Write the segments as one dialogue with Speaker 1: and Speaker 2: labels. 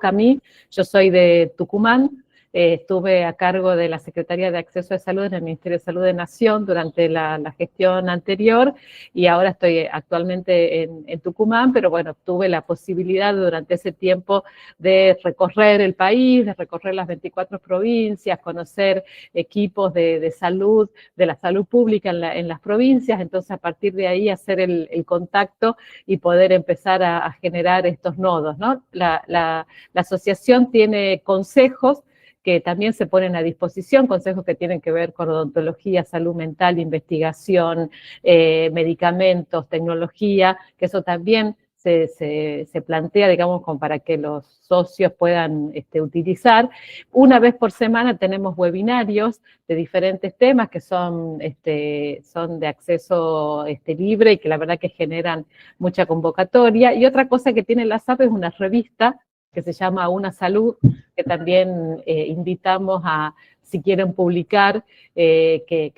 Speaker 1: A mí, yo soy de Tucumán, estuve a cargo de la Secretaría de Acceso de Salud en el Ministerio de Salud de Nación durante la gestión anterior y ahora estoy actualmente en Tucumán, pero bueno, tuve la posibilidad durante ese tiempo de recorrer el país, de recorrer las 24 provincias, conocer equipos de salud, de la salud pública en las provincias, entonces a partir de ahí hacer el contacto y poder empezar a generar estos nodos, ¿no? La asociación tiene consejos que también se ponen a disposición, consejos que tienen que ver con odontología, salud mental, investigación, medicamentos, tecnología, que eso también se plantea, digamos, como para que los socios puedan utilizar. Una vez por semana tenemos webinarios de diferentes temas que son de acceso libre y que la verdad que generan mucha convocatoria. Y otra cosa que tiene la SAP es una revista que se llama Una Salud, que también invitamos a, si quieren publicar,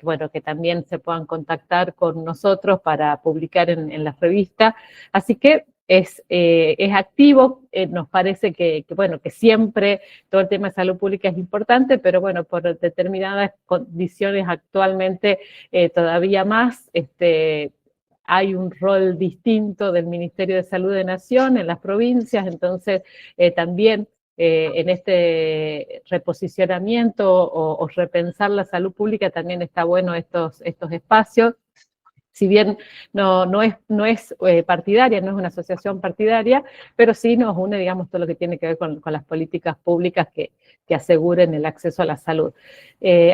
Speaker 1: bueno, que también se puedan contactar con nosotros para publicar en la revista. Así que es activo, nos parece bueno, que siempre todo el tema de salud pública es importante, pero bueno, por determinadas condiciones actualmente todavía más, hay un rol distinto del Ministerio de Salud de Nación en las provincias, entonces también en este reposicionamiento o repensar la salud pública también está bueno estos espacios. Si bien no es partidaria, no es una asociación partidaria, pero sí nos une, digamos, todo lo que tiene que ver con las políticas públicas que aseguren el acceso a la salud.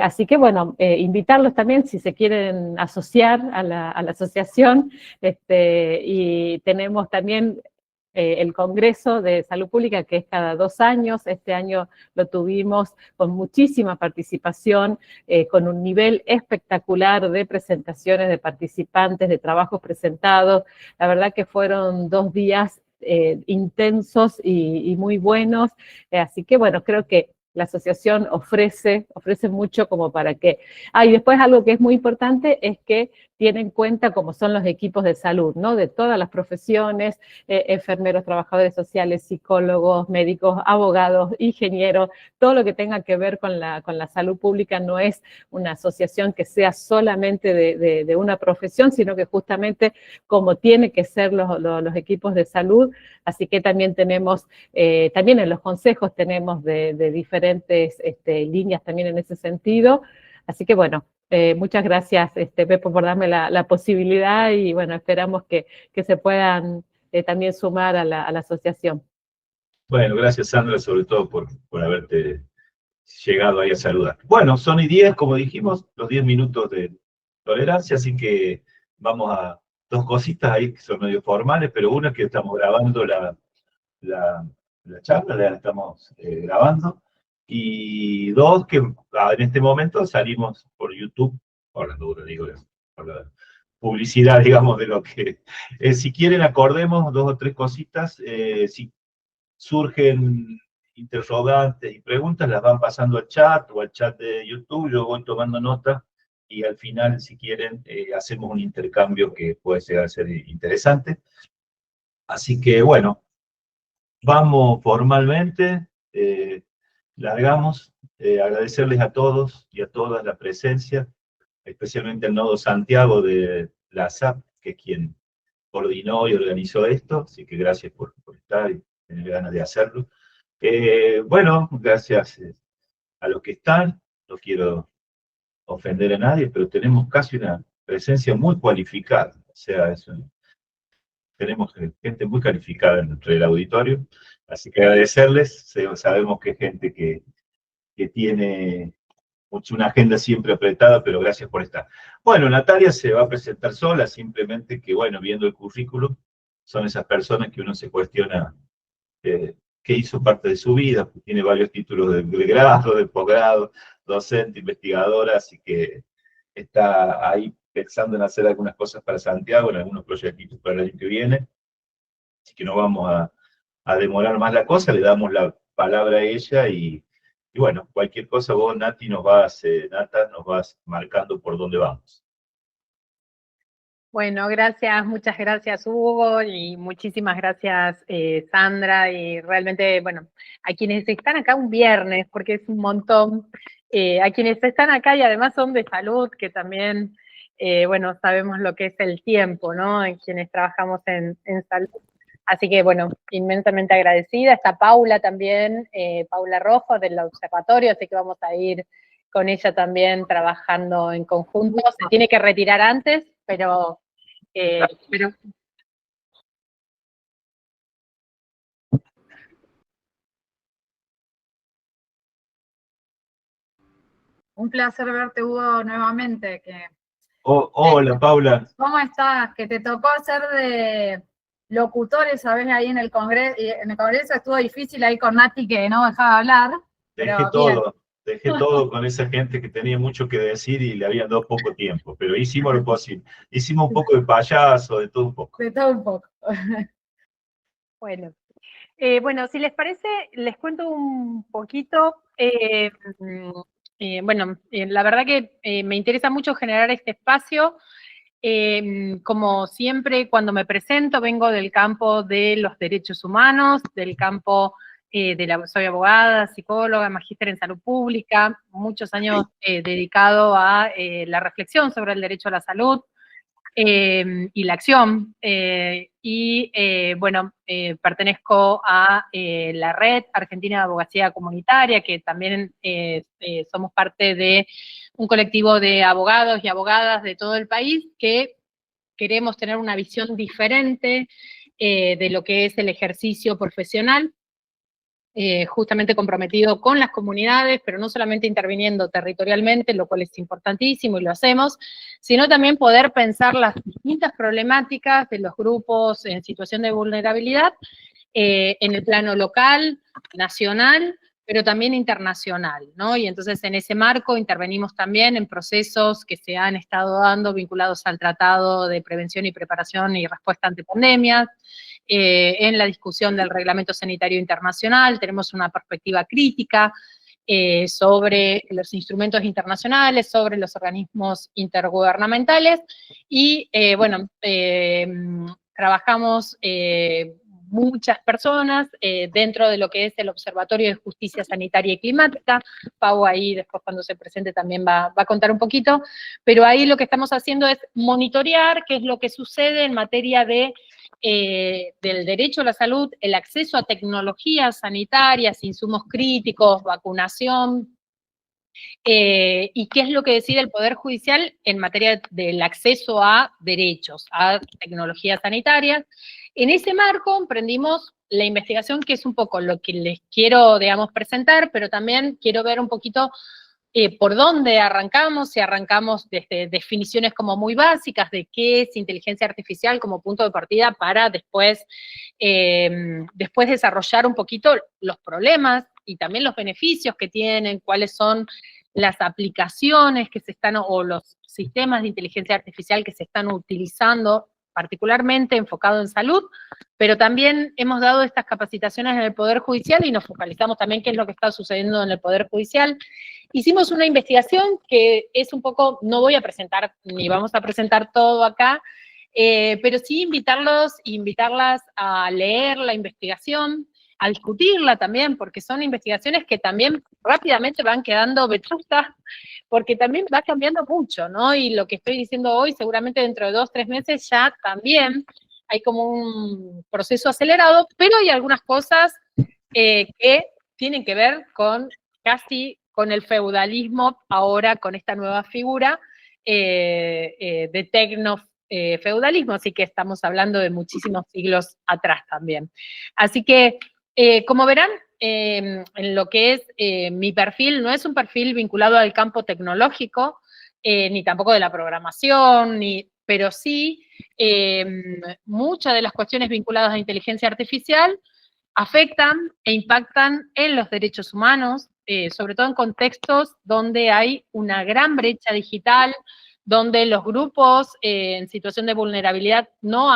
Speaker 1: Así que, bueno, invitarlos también si se quieren asociar a la asociación, y tenemos también el Congreso de Salud Pública, que es cada 2 años. Este año lo tuvimos con muchísima participación, con un nivel espectacular de presentaciones, de participantes, de trabajos presentados. La verdad que fueron 2 días intensos y muy buenos. Así que, bueno, creo que la asociación ofrece mucho como para que... y después algo que es muy importante es que tiene en cuenta como son los equipos de salud, ¿no? De todas las profesiones, enfermeros, trabajadores sociales, psicólogos, médicos, abogados, ingenieros, todo lo que tenga que ver con la salud pública. No es una asociación que sea solamente de una profesión, sino que justamente como tiene que ser los equipos de salud. Así que también tenemos, también en los consejos tenemos de diferentes líneas también en ese sentido. Así que bueno, muchas gracias, Pepo, por darme la posibilidad y bueno, esperamos que se puedan también sumar a la asociación.
Speaker 2: Bueno, gracias Sandra, sobre todo por haberte llegado ahí a saludar. Bueno, son y 10, como dijimos, los 10 minutos de tolerancia, así que vamos a 2 cositas ahí que son medio formales, pero una es que estamos grabando la charla, la estamos grabando, y 2, que en este momento salimos por YouTube, por las dudas, digo, por la publicidad, digamos, de lo que... si quieren, acordemos 2 o 3 cositas, si surgen interrogantes y preguntas, las van pasando al chat o al chat de YouTube, yo voy tomando nota y al final, si quieren, hacemos un intercambio que puede llegar a ser interesante. Así que, bueno, vamos formalmente, largamos, agradecerles a todos y a todas la presencia, especialmente al Nodo Santiago de la ASAP, que es quien coordinó y organizó esto, así que gracias por estar y tener ganas de hacerlo. Bueno, gracias a los que están, no quiero ofender a nadie, pero tenemos casi una presencia muy cualificada, o sea, tenemos gente muy calificada dentro del auditorio, así que agradecerles, sabemos que es gente que tiene una agenda siempre apretada, pero gracias por estar. Bueno, Natalia se va a presentar sola, simplemente que, bueno, viendo el currículum, son esas personas que uno se cuestiona qué hizo parte de su vida, tiene varios títulos de grado, de posgrado, docente, investigadora, así que está ahí pensando en hacer algunas cosas para Santiago, en algunos proyectitos para el año que viene, así que no vamos a demorar más la cosa, le damos la palabra a ella y bueno, cualquier cosa vos, Nata, nos vas marcando por dónde vamos.
Speaker 3: Bueno, gracias, muchas gracias Hugo y muchísimas gracias Sandra y realmente, bueno, a quienes están acá un viernes, porque es un montón, a quienes están acá y además son de salud, que también, bueno, sabemos lo que es el tiempo, ¿no? En quienes trabajamos en salud. Así que, bueno, inmensamente agradecida. Está Paula también, Paula Rojo del observatorio, así que vamos a ir con ella también trabajando en conjunto. Se tiene que retirar antes, pero
Speaker 4: un placer verte, Hugo, nuevamente.
Speaker 2: Hola, Paula.
Speaker 4: ¿Cómo estás? Que te tocó hacer de locutores, ¿sabes? Ahí en el Congreso, estuvo difícil ahí con Nati, que no dejaba hablar.
Speaker 2: Dejé todo con esa gente que tenía mucho que decir y le habían dado poco tiempo, pero hicimos lo posible. Hicimos un poco de payaso, de todo un poco.
Speaker 4: De todo un poco.
Speaker 3: Bueno, bueno, si les parece, les cuento un poquito. Bueno, la verdad que me interesa mucho generar este espacio. Como siempre, cuando me presento, vengo del campo de los derechos humanos, del campo soy abogada, psicóloga, magíster en salud pública, muchos años dedicado a la reflexión sobre el derecho a la salud y la acción. Bueno, pertenezco a la Red Argentina de Abogacía Comunitaria, que también somos parte de un colectivo de abogados y abogadas de todo el país que queremos tener una visión diferente de lo que es el ejercicio profesional, justamente comprometido con las comunidades, pero no solamente interviniendo territorialmente, lo cual es importantísimo y lo hacemos, sino también poder pensar las distintas problemáticas de los grupos en situación de vulnerabilidad en el plano local, nacional, pero también internacional, ¿no? Y entonces en ese marco intervenimos también en procesos que se han estado dando vinculados al Tratado de Prevención y Preparación y Respuesta ante Pandemias, en la discusión del Reglamento Sanitario Internacional, tenemos una perspectiva crítica sobre los instrumentos internacionales, sobre los organismos intergubernamentales, y bueno, trabajamos muchas personas dentro de lo que es el Observatorio de Justicia Sanitaria y Climática. Pau ahí después cuando se presente también va a contar un poquito, pero ahí lo que estamos haciendo es monitorear qué es lo que sucede en materia de del derecho a la salud, el acceso a tecnologías sanitarias, insumos críticos, vacunación, y qué es lo que decide el Poder Judicial en materia del acceso a derechos, a tecnologías sanitarias. En ese marco emprendimos la investigación, que es un poco lo que les quiero, digamos, presentar, pero también quiero ver un poquito por dónde arrancamos, si arrancamos desde definiciones como muy básicas de qué es inteligencia artificial como punto de partida para después desarrollar un poquito los problemas y también los beneficios que tienen, cuáles son las aplicaciones que se están, o los sistemas de inteligencia artificial que se están utilizando, particularmente enfocado en salud, pero también hemos dado estas capacitaciones en el Poder Judicial y nos focalizamos también qué es lo que está sucediendo en el Poder Judicial. Hicimos una investigación que es un poco, no voy a presentar, ni vamos a presentar todo acá, pero sí invitarlas a leer la investigación, a discutirla también, porque son investigaciones que también rápidamente van quedando vetustas, porque también va cambiando mucho, ¿no? Y lo que estoy diciendo hoy, seguramente dentro de 2 o 3 meses ya también hay como un proceso acelerado, pero hay algunas cosas que tienen que ver con casi con el feudalismo, ahora con esta nueva figura de tecno-feudalismo, así que estamos hablando de muchísimos siglos atrás también. Así que, como verán, en lo que es mi perfil, no es un perfil vinculado al campo tecnológico, ni tampoco de la programación, pero sí muchas de las cuestiones vinculadas a inteligencia artificial afectan e impactan en los derechos humanos, sobre todo en contextos donde hay una gran brecha digital, donde los grupos en situación de vulnerabilidad no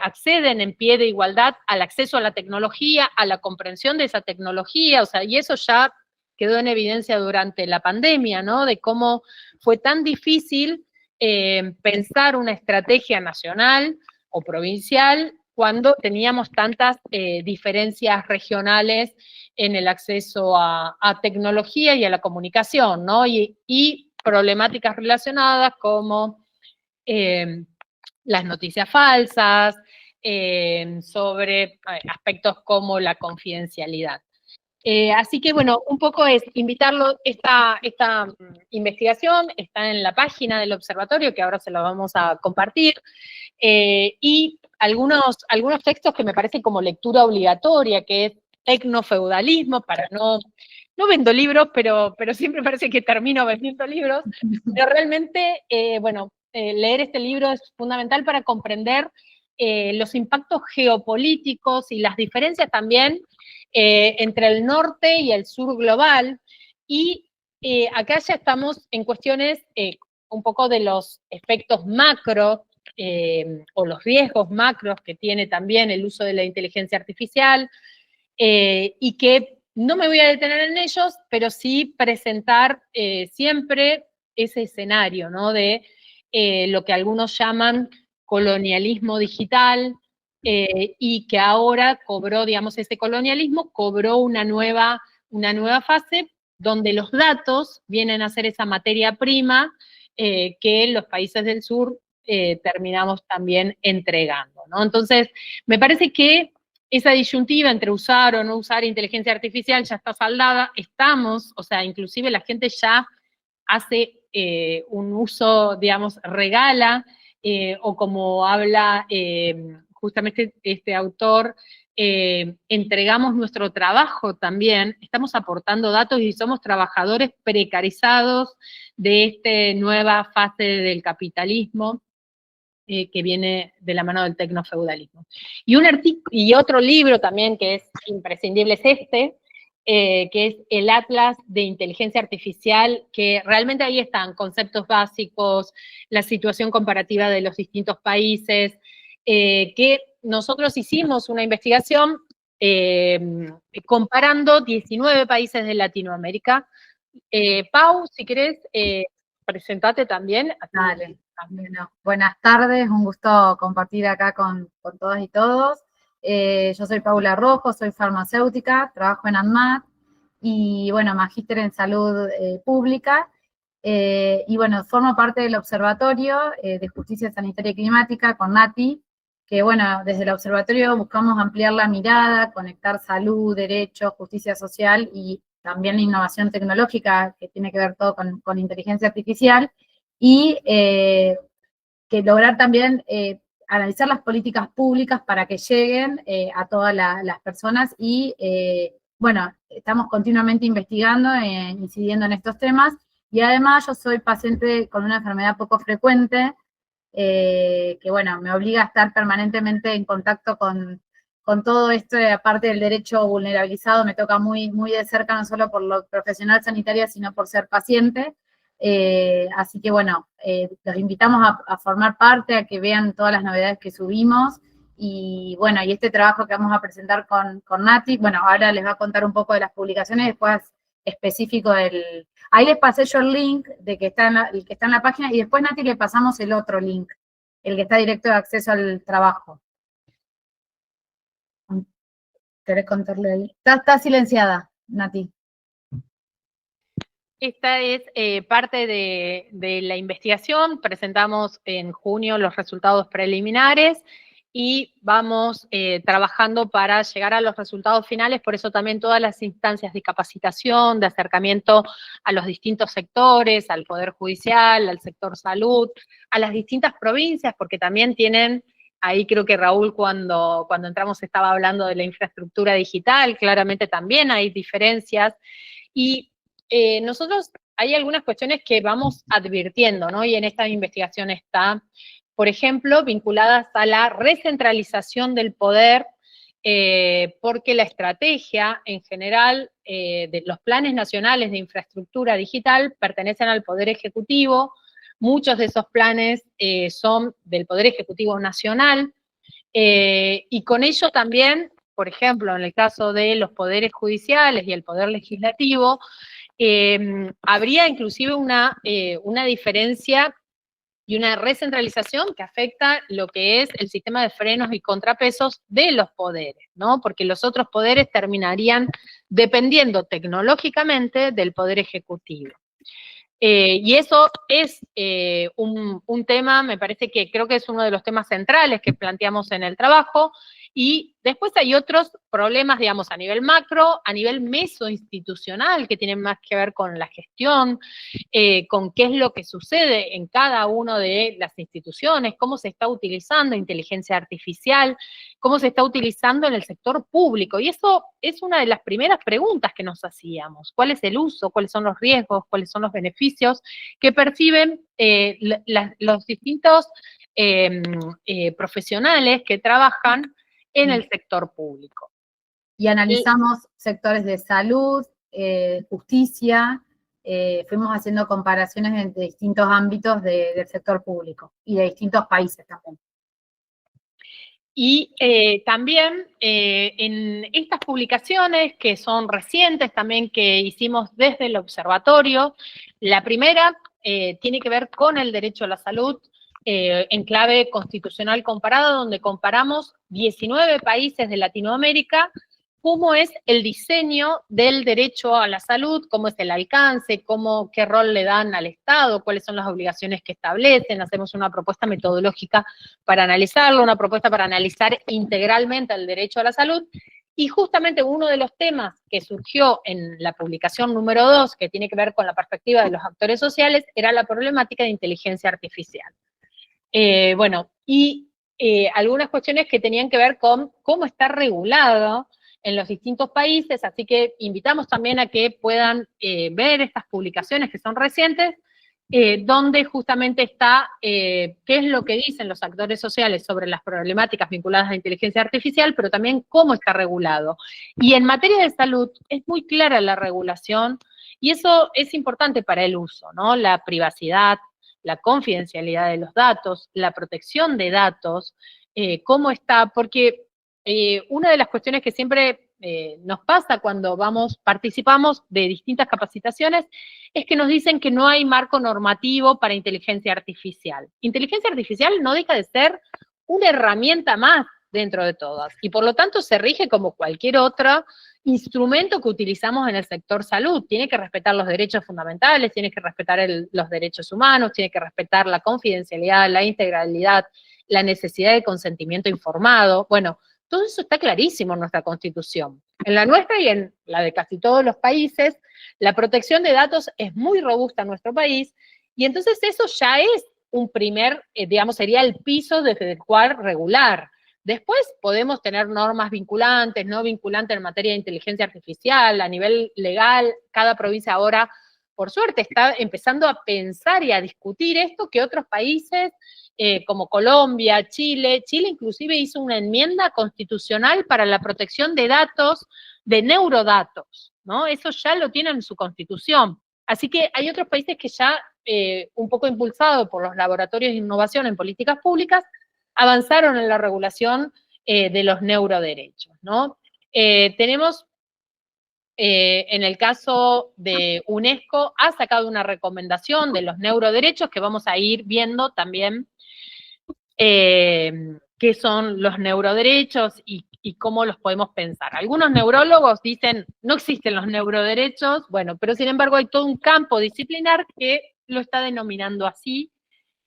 Speaker 3: acceden en pie de igualdad al acceso a la tecnología, a la comprensión de esa tecnología, o sea, y eso ya quedó en evidencia durante la pandemia, ¿no? De cómo fue tan difícil pensar una estrategia nacional o provincial cuando teníamos tantas diferencias regionales en el acceso a tecnología y a la comunicación, ¿no? Y problemáticas relacionadas como las noticias falsas, sobre aspectos como la confidencialidad. Así que, bueno, un poco es invitarlo, esta investigación está en la página del observatorio, que ahora se la vamos a compartir, y algunos textos que me parecen como lectura obligatoria, que es Tecnofeudalismo, para no vendo libros, pero siempre parece que termino vendiendo libros, pero realmente, bueno, leer este libro es fundamental para comprender los impactos geopolíticos y las diferencias también entre el norte y el sur global, y acá ya estamos en cuestiones un poco de los efectos macro o los riesgos macros que tiene también el uso de la inteligencia artificial, y que no me voy a detener en ellos, pero sí presentar siempre ese escenario, ¿no? De lo que algunos llaman colonialismo digital, y que ahora cobró, digamos, ese colonialismo cobró una nueva fase donde los datos vienen a ser esa materia prima que los países del sur terminamos también entregando, ¿no? Entonces, me parece que esa disyuntiva entre usar o no usar inteligencia artificial ya está saldada, o sea, inclusive la gente ya hace un uso, digamos, regala, o como habla justamente este autor, entregamos nuestro trabajo también, estamos aportando datos y somos trabajadores precarizados de esta nueva fase del capitalismo que viene de la mano del tecnofeudalismo. Y otro libro también que es imprescindible es que es el Atlas de Inteligencia Artificial, que realmente ahí están conceptos básicos, la situación comparativa de los distintos países, que nosotros hicimos una investigación comparando 19 países de Latinoamérica. Pau, si querés, presentate también.
Speaker 4: Dale. Bueno, buenas tardes, un gusto compartir acá con todas y todos. Yo soy Paula Rojo, soy farmacéutica, trabajo en ANMAT y, bueno, magíster en salud pública. Y, bueno, formo parte del Observatorio de Justicia Sanitaria y Climática con Nati, que, bueno, desde el Observatorio buscamos ampliar la mirada, conectar salud, derechos, justicia social y también la innovación tecnológica, que tiene que ver todo con inteligencia artificial, y que lograr también analizar las políticas públicas para que lleguen a todas las personas y, bueno, estamos continuamente investigando, incidiendo en estos temas, y además yo soy paciente con una enfermedad poco frecuente, que, bueno, me obliga a estar permanentemente en contacto con todo esto, aparte del derecho vulnerabilizado, me toca muy, muy de cerca, no solo por lo profesional sanitaria, sino por ser paciente. Así que, bueno, los invitamos a formar parte, a que vean todas las novedades que subimos, y, bueno, y este trabajo que vamos a presentar con Nati, bueno, ahora les va a contar un poco de las publicaciones, después específico del... Ahí les pasé yo el link de que el que está en la página, y después, Nati, le pasamos el otro link, el que está directo de acceso al trabajo. ¿Querés contarle ahí? Está silenciada, Nati.
Speaker 3: Esta es parte de la investigación. Presentamos en junio los resultados preliminares y vamos trabajando para llegar a los resultados finales, por eso también todas las instancias de capacitación, de acercamiento a los distintos sectores, al Poder Judicial, al sector salud, a las distintas provincias, porque también tienen, ahí creo que Raúl cuando entramos estaba hablando de la infraestructura digital, claramente también hay diferencias, y nosotros hay algunas cuestiones que vamos advirtiendo, ¿no? Y en esta investigación está, por ejemplo, vinculadas a la recentralización del poder, porque la estrategia en general de los planes nacionales de infraestructura digital pertenecen al Poder Ejecutivo. Muchos de esos planes son del Poder Ejecutivo Nacional, y con ello también, por ejemplo, en el caso de los poderes judiciales y el Poder Legislativo, habría inclusive una diferencia y una recentralización que afecta lo que es el sistema de frenos y contrapesos de los poderes, ¿no? Porque los otros poderes terminarían dependiendo tecnológicamente del poder ejecutivo. Y eso es un tema, me parece que creo que es uno de los temas centrales que planteamos en el trabajo, y después hay otros problemas, digamos, a nivel macro, a nivel mesoinstitucional, que tienen más que ver con la gestión, con qué es lo que sucede en cada una de las instituciones, cómo se está utilizando inteligencia artificial, cómo se está utilizando en el sector público. Y eso es una de las primeras preguntas que nos hacíamos. ¿Cuál es el uso? ¿Cuáles son los riesgos? ¿Cuáles son los beneficios que perciben los distintos profesionales que trabajan en el sector público?
Speaker 4: Y analizamos sectores de salud, justicia, fuimos haciendo comparaciones entre distintos ámbitos del sector público y de distintos países también.
Speaker 3: Y también en estas publicaciones que son recientes, también que hicimos desde el observatorio, la primera tiene que ver con el derecho a la salud en clave constitucional comparada, donde comparamos 19 países de Latinoamérica, cómo es el diseño del derecho a la salud, cómo es el alcance, qué rol le dan al Estado, cuáles son las obligaciones que establecen. Hacemos una propuesta metodológica para analizarlo, una propuesta para analizar integralmente el derecho a la salud. Y justamente uno de los temas que surgió en la publicación número 2, que tiene que ver con la perspectiva de los actores sociales, era la problemática de inteligencia artificial. Algunas cuestiones que tenían que ver con cómo está regulado en los distintos países, así que invitamos también a que puedan ver estas publicaciones que son recientes, donde justamente está qué es lo que dicen los actores sociales sobre las problemáticas vinculadas a la inteligencia artificial, pero también cómo está regulado. Y en materia de salud es muy clara la regulación, y eso es importante para el uso, ¿no? La privacidad, la confidencialidad de los datos, la protección de datos, cómo está, porque una de las cuestiones que siempre nos pasa cuando participamos de distintas capacitaciones es que nos dicen que no hay marco normativo para inteligencia artificial. Inteligencia artificial no deja de ser una herramienta más dentro de todas, y por lo tanto se rige como cualquier otro instrumento que utilizamos en el sector salud. Tiene que respetar los derechos fundamentales, tiene que respetar los derechos humanos, tiene que respetar la confidencialidad, la integralidad, la necesidad de consentimiento informado. Bueno, todo eso está clarísimo en nuestra Constitución. En la nuestra y en la de casi todos los países, la protección de datos es muy robusta en nuestro país, y entonces eso ya es un primer, sería el piso desde el cual regular. Después podemos tener normas vinculantes, no vinculantes en materia de inteligencia artificial, a nivel legal. Cada provincia ahora, por suerte, está empezando a pensar y a discutir esto que otros países, como Colombia, Chile inclusive hizo una enmienda constitucional para la protección de datos, de neurodatos, ¿no? Eso ya lo tienen en su constitución. Así que hay otros países que ya, un poco impulsados por los laboratorios de innovación en políticas públicas, avanzaron en la regulación de los neuroderechos, ¿no? Tenemos, en el caso de UNESCO, ha sacado una recomendación de los neuroderechos que vamos a ir viendo también qué son los neuroderechos y cómo los podemos pensar. Algunos neurólogos dicen, no existen los neuroderechos, bueno, pero sin embargo hay todo un campo disciplinar que lo está denominando así,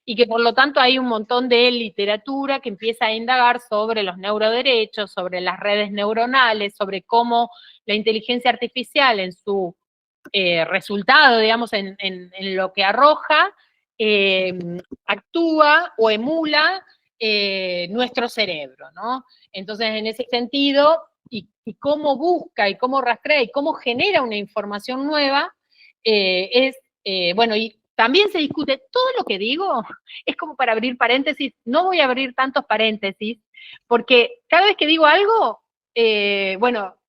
Speaker 3: y que por lo tanto hay un montón de literatura que empieza a indagar sobre los neuroderechos, sobre las redes neuronales, sobre cómo la inteligencia artificial en su resultado, digamos, en lo que arroja, actúa o emula nuestro cerebro, ¿no? Entonces, en ese sentido, y cómo busca, y cómo rastrea, y cómo genera una información nueva, y también se discute, todo lo que digo es como para abrir paréntesis, no voy a abrir tantos paréntesis, porque cada vez que digo algo,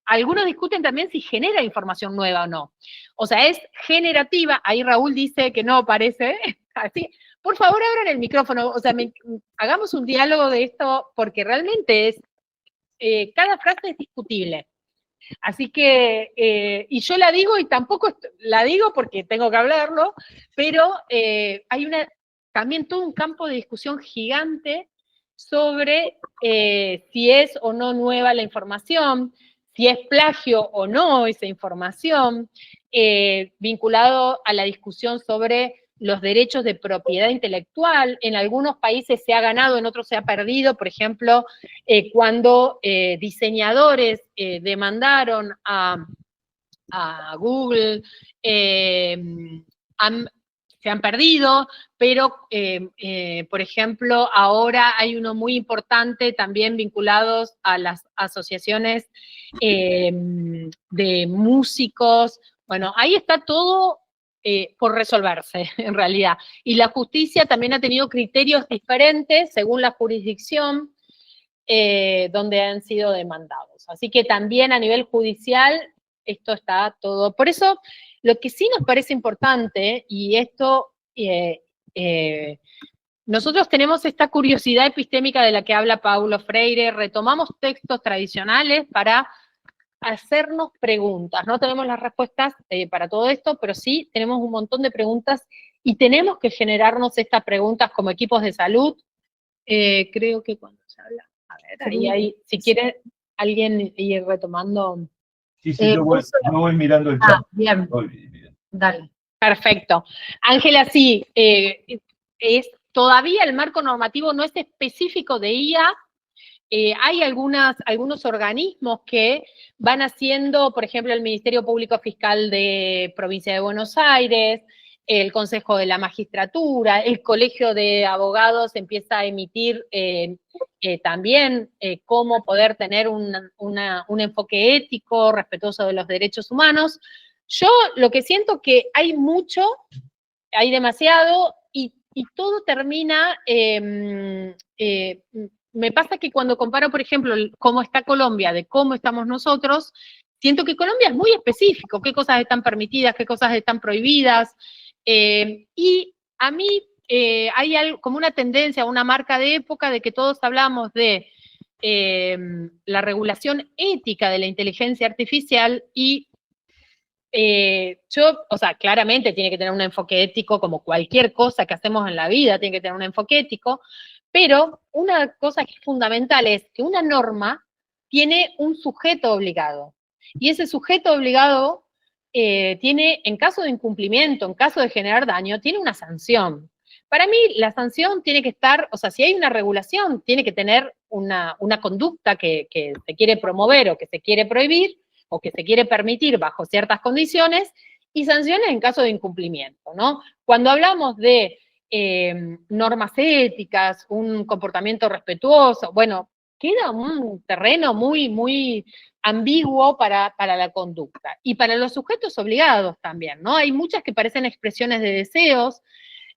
Speaker 3: algunos discuten también si genera información nueva o no. O sea, es generativa, ahí Raúl dice que no parece, así. Por favor, abran el micrófono, o sea, hagamos un diálogo de esto, porque realmente cada frase es discutible. Así que, y yo la digo y tampoco la digo porque tengo que hablarlo, pero hay una también todo un campo de discusión gigante sobre si es o no nueva la información, si es plagio o no esa información, vinculado a la discusión sobre los derechos de propiedad intelectual. En algunos países se ha ganado, en otros se ha perdido. Por ejemplo, cuando diseñadores demandaron a Google, se han perdido, pero, por ejemplo, ahora hay uno muy importante también vinculados a las asociaciones de músicos. Bueno, ahí está todo por resolverse, en realidad. Y la justicia también ha tenido criterios diferentes según la jurisdicción donde han sido demandados. Así que también a nivel judicial esto está todo. Por eso, lo que sí nos parece importante, y esto, nosotros tenemos esta curiosidad epistémica de la que habla Paulo Freire, retomamos textos tradicionales para hacernos preguntas. No tenemos las respuestas para todo esto, pero sí tenemos un montón de preguntas y tenemos que generarnos estas preguntas como equipos de salud. Creo que cuando se habla, a ver, ahí, si quiere alguien ir retomando.
Speaker 2: Sí, yo voy mirando el chat.
Speaker 4: Bien. Dale.
Speaker 3: Perfecto. Ángela, sí, es todavía el marco normativo no es específico de IA. Hay algunos organismos que van haciendo, por ejemplo, el Ministerio Público Fiscal de Provincia de Buenos Aires, el Consejo de la Magistratura, el Colegio de Abogados empieza a emitir también cómo poder tener un enfoque ético, respetuoso de los derechos humanos. Yo lo que siento que hay mucho, hay demasiado, y todo termina, me pasa que cuando comparo, por ejemplo, cómo está Colombia de cómo estamos nosotros, siento que Colombia es muy específico, qué cosas están permitidas, qué cosas están prohibidas, y a mí hay algo, como una tendencia, una marca de época de que todos hablamos de la regulación ética de la inteligencia artificial y o sea, claramente tiene que tener un enfoque ético como cualquier cosa que hacemos en la vida, tiene que tener un enfoque ético, pero una cosa que es fundamental es que una norma tiene un sujeto obligado, y ese sujeto obligado tiene, en caso de incumplimiento, en caso de generar daño, tiene una sanción. Para mí, la sanción tiene que estar, o sea, si hay una regulación, tiene que tener una conducta que se quiere promover o que se quiere prohibir, o que se quiere permitir bajo ciertas condiciones, y sanciones en caso de incumplimiento, ¿no? Cuando hablamos de normas éticas, un comportamiento respetuoso, bueno, queda un terreno muy, muy ambiguo para la conducta. Y para los sujetos obligados también, ¿no? Hay muchas que parecen expresiones de deseos,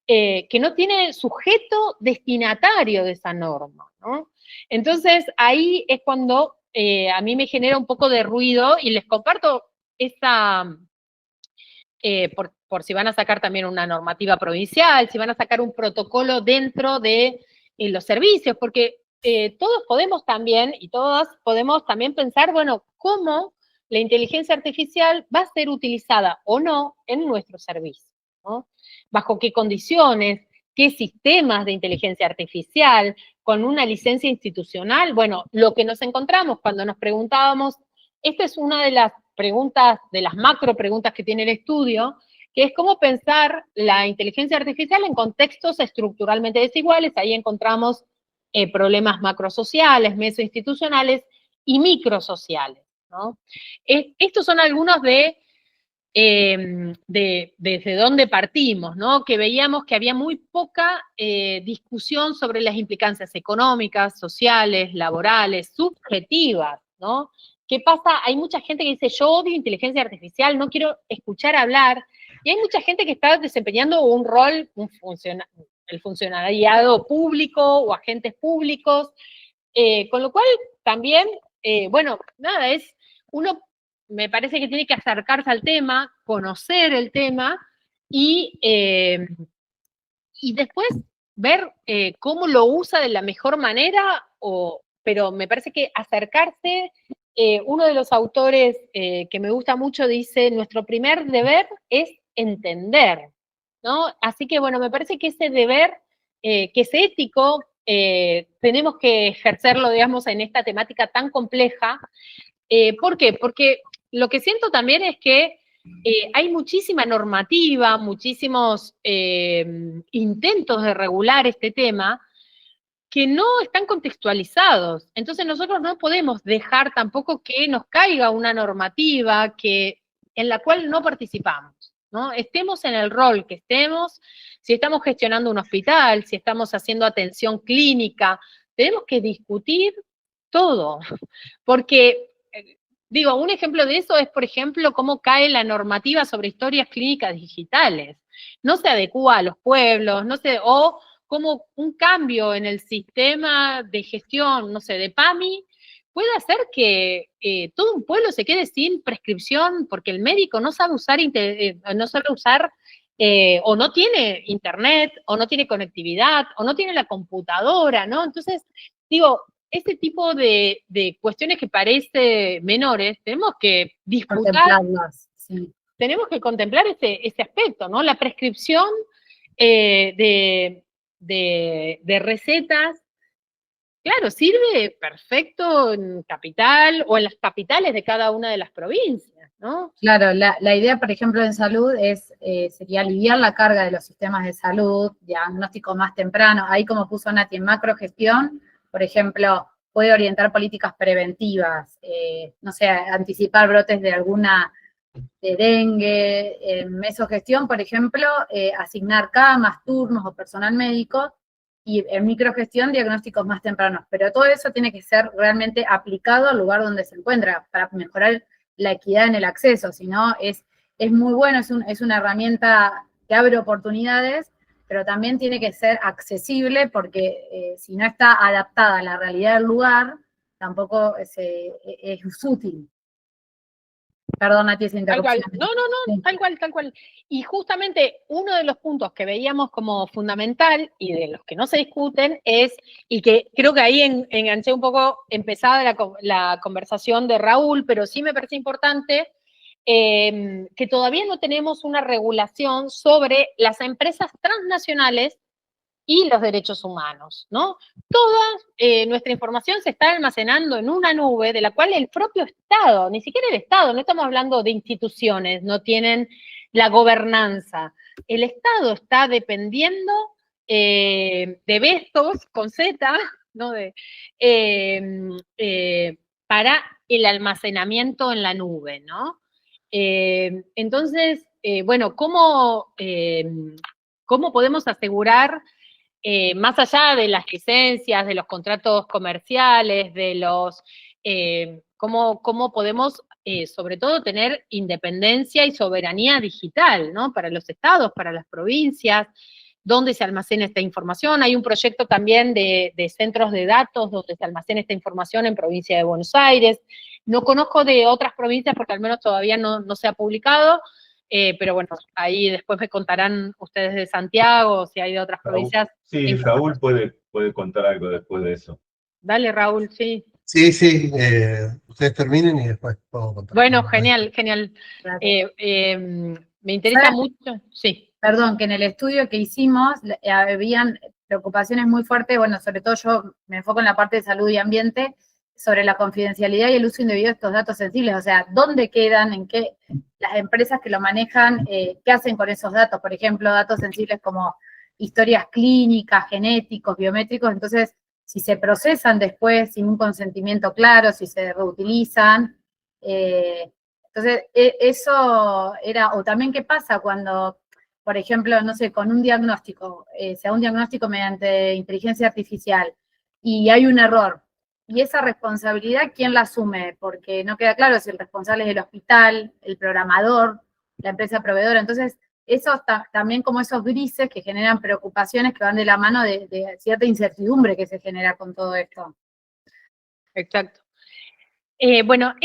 Speaker 3: que no tiene sujeto destinatario de esa norma, ¿no? Entonces, ahí es cuando a mí me genera un poco de ruido, y les comparto esa, por si van a sacar también una normativa provincial, si van a sacar un protocolo dentro de los servicios, porque todos podemos también, y todas podemos también pensar, bueno, cómo la inteligencia artificial va a ser utilizada o no en nuestro servicio, ¿no? Bajo qué condiciones, qué sistemas de inteligencia artificial, con una licencia institucional. Bueno, lo que nos encontramos cuando nos preguntábamos, esta es una de las preguntas, de las macro preguntas que tiene el estudio, que es cómo pensar la inteligencia artificial en contextos estructuralmente desiguales. Ahí encontramos problemas macrosociales, mesoinstitucionales y microsociales, ¿no? Estos son algunos desde dónde partimos, ¿no? Que veíamos que había muy poca discusión sobre las implicancias económicas, sociales, laborales, subjetivas, ¿no? ¿Qué pasa? Hay mucha gente que dice, yo odio inteligencia artificial, no quiero escuchar hablar, y hay mucha gente que está desempeñando un rol, el funcionariado público o agentes públicos, con lo cual también, bueno, nada, uno me parece que tiene que acercarse al tema, conocer el tema y después ver cómo lo usa de la mejor manera, pero me parece que acercarse, uno de los autores que me gusta mucho dice, nuestro primer deber es entender, ¿no? Así que bueno, me parece que ese deber que es ético, tenemos que ejercerlo, digamos, en esta temática tan compleja. ¿Por qué? Porque lo que siento también es que hay muchísima normativa, muchísimos intentos de regular este tema que no están contextualizados. Entonces nosotros no podemos dejar tampoco que nos caiga una normativa en la cual no participamos, ¿no? Estemos en el rol que estemos, si estamos gestionando un hospital, si estamos haciendo atención clínica, tenemos que discutir todo, porque, digo, un ejemplo de eso es, por ejemplo, cómo cae la normativa sobre historias clínicas digitales. No se adecúa a los pueblos, o como un cambio en el sistema de gestión, no sé, de PAMI, puede hacer que todo un pueblo se quede sin prescripción porque el médico no sabe usar, o no tiene internet, o no tiene conectividad, o no tiene la computadora, ¿no? Entonces, digo, este tipo de cuestiones que parece menores, tenemos que disputar,
Speaker 4: sí.
Speaker 3: tenemos que contemplar ese aspecto, ¿no? La prescripción de recetas, claro, sirve perfecto en capital o en las capitales de cada una de las provincias, ¿no?
Speaker 4: Claro, la idea, por ejemplo, en salud sería aliviar la carga de los sistemas de salud, diagnóstico más temprano. Ahí, como puso Nati, en macrogestión, por ejemplo, puede orientar políticas preventivas, no sé, anticipar brotes de dengue, en mesogestión, por ejemplo, asignar camas, turnos o personal médico, y en microgestión, diagnósticos más tempranos. Pero todo eso tiene que ser realmente aplicado al lugar donde se encuentra, para mejorar la equidad en el acceso. Si no, es muy bueno, es una herramienta que abre oportunidades, pero también tiene que ser accesible, porque si no está adaptada a la realidad del lugar, tampoco es útil. Perdón, Nati, esa interrupción.
Speaker 3: No, sí. Tal cual. Y justamente uno de los puntos que veíamos como fundamental y de los que no se discuten y que creo que ahí enganché un poco, empezada la conversación de Raúl, pero sí me parece importante, que todavía no tenemos una regulación sobre las empresas transnacionales y los derechos humanos, ¿no? Toda nuestra información se está almacenando en una nube de la cual el propio Estado, ni siquiera el Estado, no estamos hablando de instituciones, no tienen la gobernanza. El Estado está dependiendo de Bestos, con Z, ¿no? Para el almacenamiento en la nube, ¿no? Entonces, bueno, ¿cómo podemos asegurar, más allá de las licencias, de los contratos comerciales, cómo podemos, sobre todo, tener independencia y soberanía digital, ¿no? Para los estados, para las provincias, dónde se almacena esta información? Hay un proyecto también de centros de datos donde se almacena esta información en provincia de Buenos Aires. No conozco de otras provincias porque al menos todavía no se ha publicado, pero bueno, ahí después me contarán ustedes de Santiago, si hay de otras provincias.
Speaker 2: Sí, Raúl puede contar algo después de eso.
Speaker 3: Dale, Raúl, sí.
Speaker 5: Sí, ustedes terminen y después puedo contar.
Speaker 3: Bueno, genial. Me interesa mucho, sí.
Speaker 4: Perdón, que en el estudio que hicimos habían preocupaciones muy fuertes, bueno, sobre todo yo me enfoco en la parte de salud y ambiente, sobre la confidencialidad y el uso indebido de estos datos sensibles, o sea, ¿dónde quedan? ¿En qué? Las empresas que lo manejan, ¿qué hacen con esos datos? Por ejemplo, datos sensibles como historias clínicas, genéticos, biométricos, entonces, si se procesan después sin un consentimiento claro, si se reutilizan, entonces, eso era, o también qué pasa cuando, por ejemplo, no sé, con un diagnóstico, se da un diagnóstico mediante inteligencia artificial y hay un error, y esa responsabilidad, ¿quién la asume? Porque no queda claro si el responsable es el hospital, el programador, la empresa proveedora. Entonces, eso también como esos grises que generan preocupaciones que van de la mano de cierta incertidumbre que se genera con todo esto.
Speaker 3: Exacto. Bueno,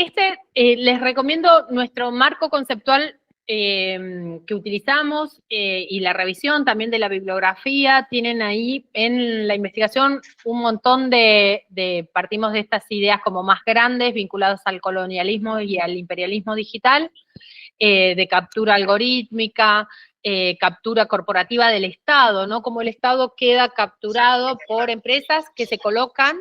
Speaker 3: les recomiendo nuestro marco conceptual que utilizamos y la revisión también de la bibliografía. Tienen ahí en la investigación un montón partimos de estas ideas como más grandes vinculadas al colonialismo y al imperialismo digital, de captura algorítmica, captura corporativa del Estado, ¿no? Cómo el Estado queda capturado por empresas que se colocan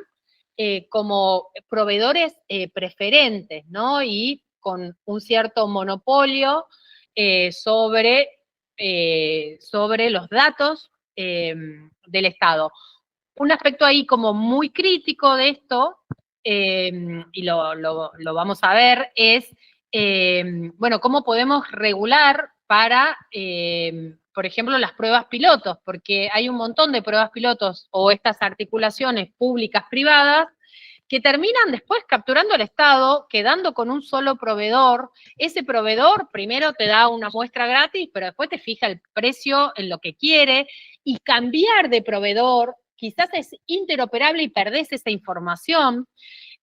Speaker 3: como proveedores preferentes, ¿no? Y con un cierto monopolio sobre los datos del Estado. Un aspecto ahí como muy crítico de esto, y lo vamos a ver, es, bueno, cómo podemos regular para, por ejemplo, las pruebas pilotos, porque hay un montón de pruebas pilotos o estas articulaciones públicas-privadas que terminan después capturando al Estado, quedando con un solo proveedor. Ese proveedor primero te da una muestra gratis, pero después te fija el precio en lo que quiere, y cambiar de proveedor quizás es interoperable y perdés esa información,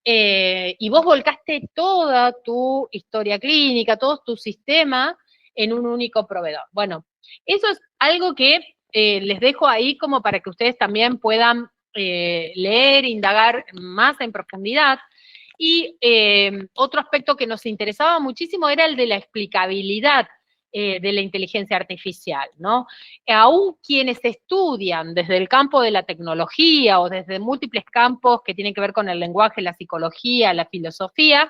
Speaker 3: y vos volcaste toda tu historia clínica, todo tu sistema en un único proveedor. Bueno, eso es algo que les dejo ahí como para que ustedes también puedan leer, indagar más en profundidad. Y otro aspecto que nos interesaba muchísimo era el de la explicabilidad de la inteligencia artificial, ¿no? Aún quienes estudian desde el campo de la tecnología o desde múltiples campos que tienen que ver con el lenguaje, la psicología, la filosofía,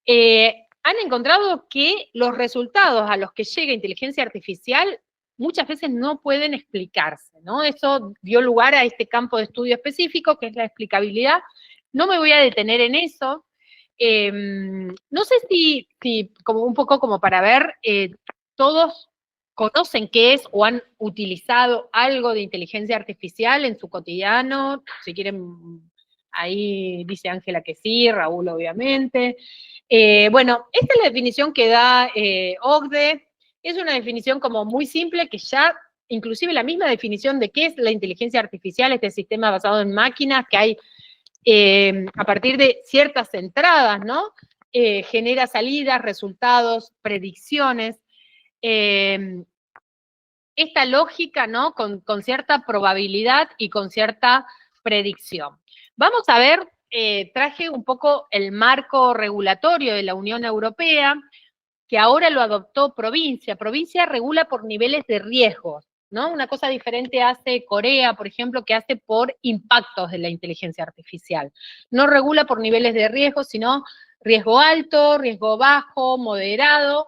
Speaker 3: han encontrado que los resultados a los que llega inteligencia artificial muchas veces no pueden explicarse, ¿no? Eso dio lugar a este campo de estudio específico, que es la explicabilidad. No me voy a detener en eso. No sé si como un poco como para ver, todos conocen qué es o han utilizado algo de inteligencia artificial en su cotidiano. Si quieren, ahí dice Ángela que sí, Raúl obviamente. Bueno, esta es la definición que da OCDE. Es una definición como muy simple que ya, inclusive la misma definición de qué es la inteligencia artificial, este sistema basado en máquinas que hay a partir de ciertas entradas, ¿no? Genera salidas, resultados, predicciones. Esta lógica, ¿no? Con cierta probabilidad y con cierta predicción. Vamos a ver, traje un poco el marco regulatorio de la Unión Europea, que ahora lo adoptó provincia. Provincia regula por niveles de riesgos, ¿no? Una cosa diferente hace Corea, por ejemplo, que hace por impactos de la inteligencia artificial. No regula por niveles de riesgo, sino riesgo alto, riesgo bajo, moderado.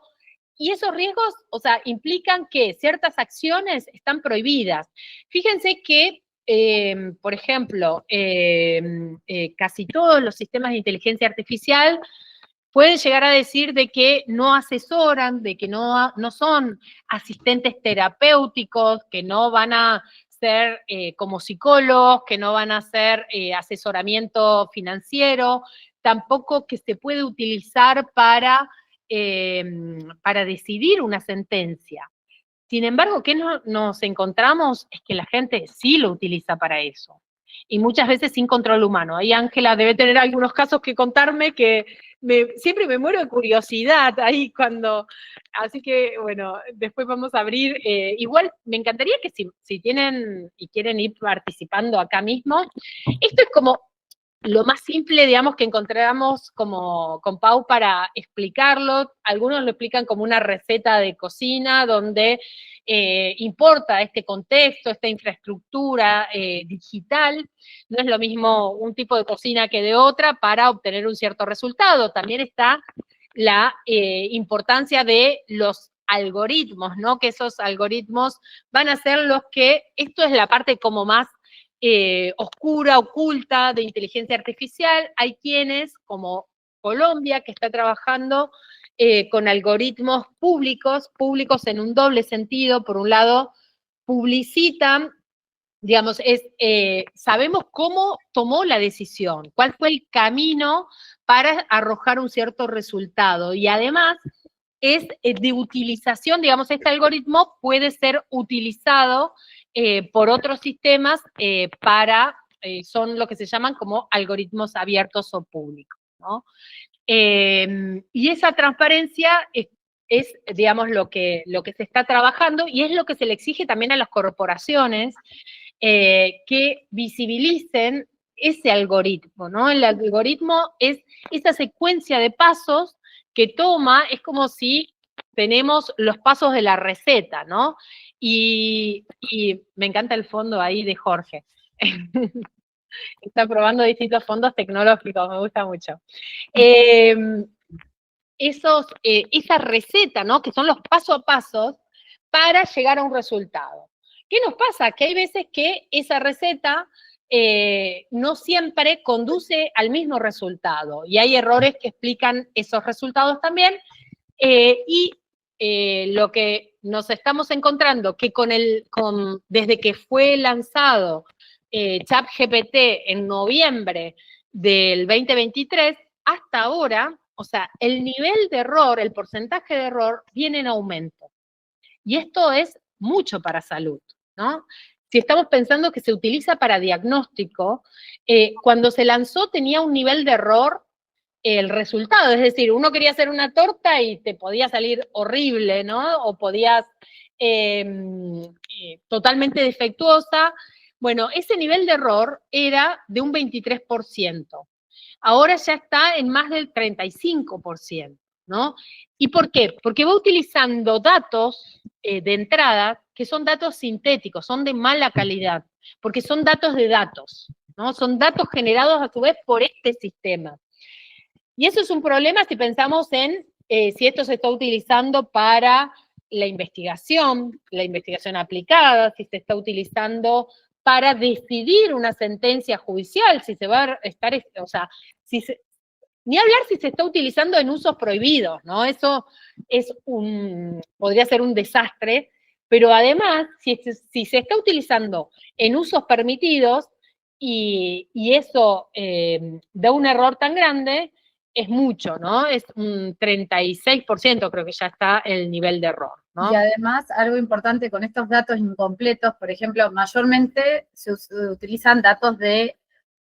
Speaker 3: Y esos riesgos, o sea, implican que ciertas acciones están prohibidas. Fíjense que, por ejemplo, casi todos los sistemas de inteligencia artificial pueden llegar a decir de que no asesoran, de que no son asistentes terapéuticos, que no van a ser como psicólogos, que no van a hacer asesoramiento financiero, tampoco que se puede utilizar para decidir una sentencia. Sin embargo, ¿qué nos encontramos? Es que la gente sí lo utiliza para eso. Y muchas veces sin control humano. Ahí Ángela debe tener algunos casos que contarme que siempre me muero de curiosidad ahí cuando... Así que, bueno, después vamos a abrir. Igual me encantaría que si tienen y quieren ir participando acá mismo, esto es como lo más simple, digamos, que encontramos como con Pau para explicarlo. Algunos lo explican como una receta de cocina donde importa este contexto, esta infraestructura digital. No es lo mismo un tipo de cocina que de otra para obtener un cierto resultado. También está la importancia de los algoritmos, ¿no? Que esos algoritmos van a ser los que, esto es la parte como más oscura, oculta de inteligencia artificial. Hay quienes, como Colombia, que está trabajando con algoritmos públicos en un doble sentido. Por un lado, publicitan, digamos, sabemos cómo tomó la decisión, cuál fue el camino para arrojar un cierto resultado, y además es de utilización, digamos, este algoritmo puede ser utilizado por otros sistemas son lo que se llaman como algoritmos abiertos o públicos, ¿no? Y esa transparencia es, digamos, lo que se está trabajando, y es lo que se le exige también a las corporaciones que visibilicen ese algoritmo, ¿no? El algoritmo es esa secuencia de pasos que toma, es como si tenemos los pasos de la receta, ¿no? Y me encanta el fondo ahí de Jorge. Está probando distintos fondos tecnológicos, me gusta mucho. Esa receta, ¿no? Que son los paso a pasos para llegar a un resultado. ¿Qué nos pasa? Que hay veces que esa receta no siempre conduce al mismo resultado, y hay errores que explican esos resultados también, lo que nos estamos encontrando, que desde que fue lanzado ChatGPT en noviembre del 2023, hasta ahora, o sea, el nivel de error, el porcentaje de error, viene en aumento. Y esto es mucho para salud, ¿no? Si estamos pensando que se utiliza para diagnóstico, cuando se lanzó tenía un nivel de error el resultado, es decir, uno quería hacer una torta y te podía salir horrible, ¿no? O podías totalmente defectuosa. Bueno, ese nivel de error era de un 23%. Ahora ya está en más del 35%, ¿no? ¿Y por qué? Porque va utilizando datos de entrada que son datos sintéticos, son de mala calidad, porque son datos de datos, ¿no? Son datos generados a su vez por este sistema. Y eso es un problema si pensamos en si esto se está utilizando para la investigación aplicada, si se está utilizando para decidir una sentencia judicial, si se va a estar, o sea, ni hablar si se está utilizando en usos prohibidos, ¿no? Eso podría ser un desastre, pero además, si se está utilizando en usos permitidos y eso da un error tan grande, es mucho, ¿no? Es un 36%, creo que ya está el nivel de error, ¿no?
Speaker 4: Y además, algo importante con estos datos incompletos, por ejemplo, mayormente se utilizan datos de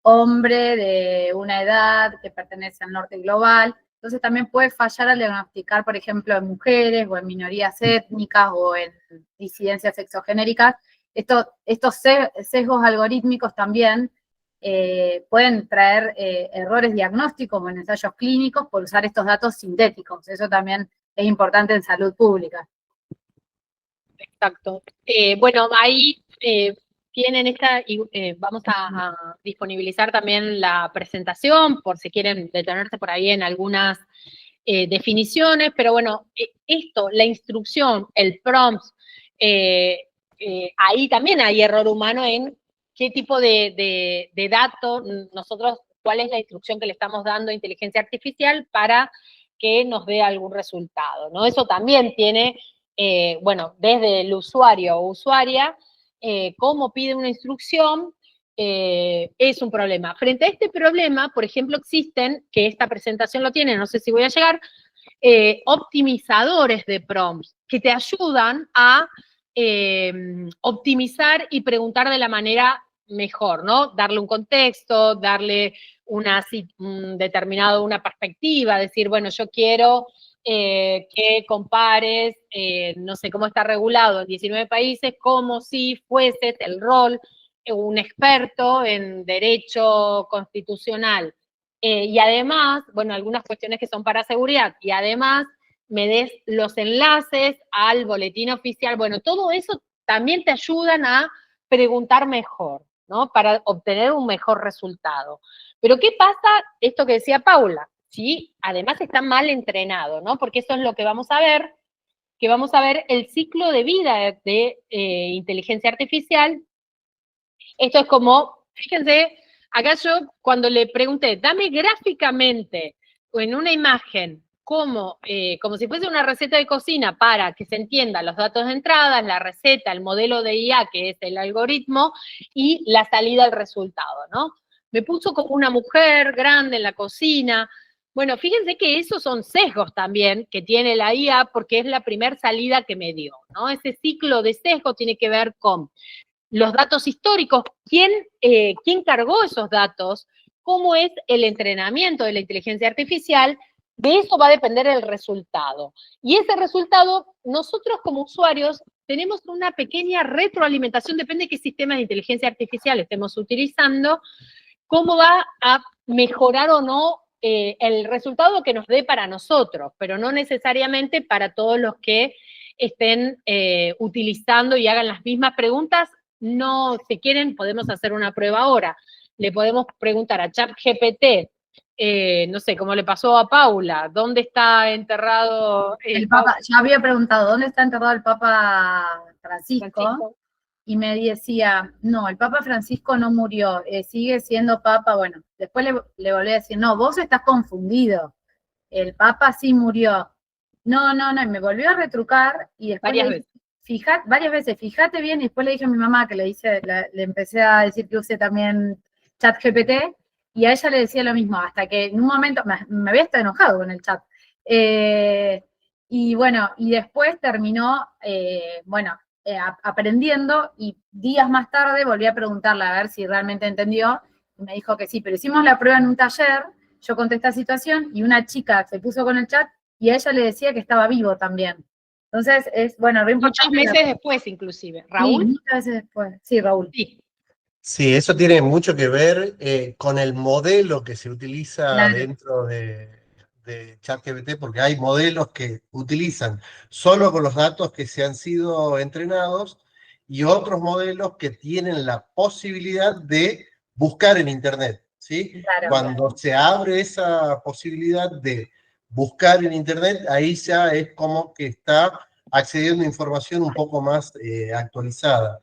Speaker 4: hombre de una edad que pertenece al norte global, entonces también puede fallar al diagnosticar, por ejemplo, en mujeres o en minorías étnicas o en disidencias sexogenéricas. Estos sesgos algorítmicos también pueden traer errores diagnósticos o en ensayos clínicos por usar estos datos sintéticos. Eso también es importante en salud pública.
Speaker 3: Exacto. Bueno, ahí tienen vamos a disponibilizar también la presentación, por si quieren detenerse por ahí en algunas definiciones, pero bueno, la instrucción, el prompt, ahí también hay error humano en qué tipo de datos cuál es la instrucción que le estamos dando a inteligencia artificial para que nos dé algún resultado, ¿no? Eso también tiene, bueno, desde el usuario o usuaria, cómo pide una instrucción, es un problema. Frente a este problema, por ejemplo, existen, que esta presentación lo tiene, no sé si voy a llegar, optimizadores de prompts que te ayudan a optimizar y preguntar de la manera mejor, ¿no? Darle un contexto, darle una perspectiva, decir, bueno, yo quiero que compares, no sé, cómo está regulado en 19 países, como si fueses el rol un experto en derecho constitucional. Y además, bueno, algunas cuestiones que son para seguridad, y además me des los enlaces al boletín oficial. Bueno, todo eso también te ayudan a preguntar mejor, ¿no? Para obtener un mejor resultado. Pero ¿qué pasa? Esto que decía Paula, ¿sí? Además está mal entrenado, ¿no? Porque eso es lo que vamos a ver, el ciclo de vida de inteligencia artificial. Esto es como, fíjense, acá yo cuando le pregunté, dame gráficamente o en una imagen como si fuese una receta de cocina para que se entiendan los datos de entrada, la receta, el modelo de IA, que es el algoritmo, y la salida al resultado, ¿no? Me puso como una mujer grande en la cocina. Bueno, fíjense que esos son sesgos también que tiene la IA porque es la primera salida que me dio, ¿no? Ese ciclo de sesgo tiene que ver con los datos históricos, quién cargó esos datos, cómo es el entrenamiento de la inteligencia artificial. De eso va a depender el resultado. Y ese resultado, nosotros como usuarios tenemos una pequeña retroalimentación, depende de qué sistemas de inteligencia artificial estemos utilizando, cómo va a mejorar o no el resultado que nos dé para nosotros, pero no necesariamente para todos los que estén utilizando y hagan las mismas preguntas. No, si quieren, podemos hacer una prueba ahora. Le podemos preguntar a ChatGPT, no sé, como le pasó a Paula, ¿dónde está enterrado
Speaker 4: El Papa? Yo había preguntado, ¿dónde está enterrado el Papa Francisco? Y me decía, no, el Papa Francisco no murió, sigue siendo Papa. Bueno, después le volví a decir, no, vos estás confundido, el Papa sí murió. No, y me volvió a retrucar y después varias veces, fíjate bien, y después le dije a mi mamá que le empecé a decir que use también ChatGPT, y a ella le decía lo mismo, hasta que en un momento me había estado enojado con el chat. Y bueno, y después terminó, aprendiendo, y días más tarde volví a preguntarle a ver si realmente entendió, y me dijo que sí, pero hicimos la prueba en un taller, yo conté esta situación, y una chica se puso con el chat, y a ella le decía que estaba vivo también. Entonces, es, bueno, re
Speaker 3: muchos meses después, inclusive. ¿Raúl?
Speaker 4: Sí, muchas veces después. Sí, Raúl.
Speaker 3: Sí.
Speaker 5: Sí, eso tiene mucho que ver con el modelo que se utiliza dentro de ChatGPT, porque hay modelos que utilizan solo con los datos que se han sido entrenados y otros modelos que tienen la posibilidad de buscar en Internet, ¿sí? Cuando se abre esa posibilidad de buscar en Internet, ahí ya es como que está accediendo a información un poco más actualizada.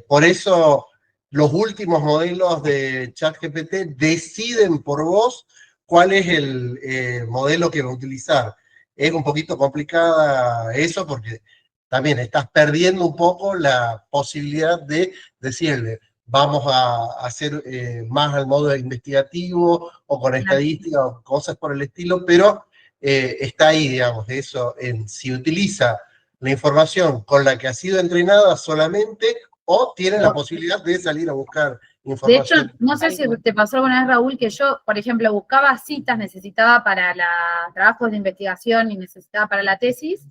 Speaker 5: Por eso los últimos modelos de ChatGPT deciden por vos cuál es el modelo que va a utilizar. Es un poquito complicada eso porque también estás perdiendo un poco la posibilidad de decirle, vamos a hacer más al modo investigativo o con estadística o cosas por el estilo, pero está ahí, digamos, eso, en si utiliza la información con la que ha sido entrenada solamente o tiene la posibilidad de salir a buscar información.
Speaker 4: De hecho, no sé si te pasó alguna vez, Raúl, que yo, por ejemplo, buscaba citas, necesitaba para trabajos de investigación y necesitaba para la tesis,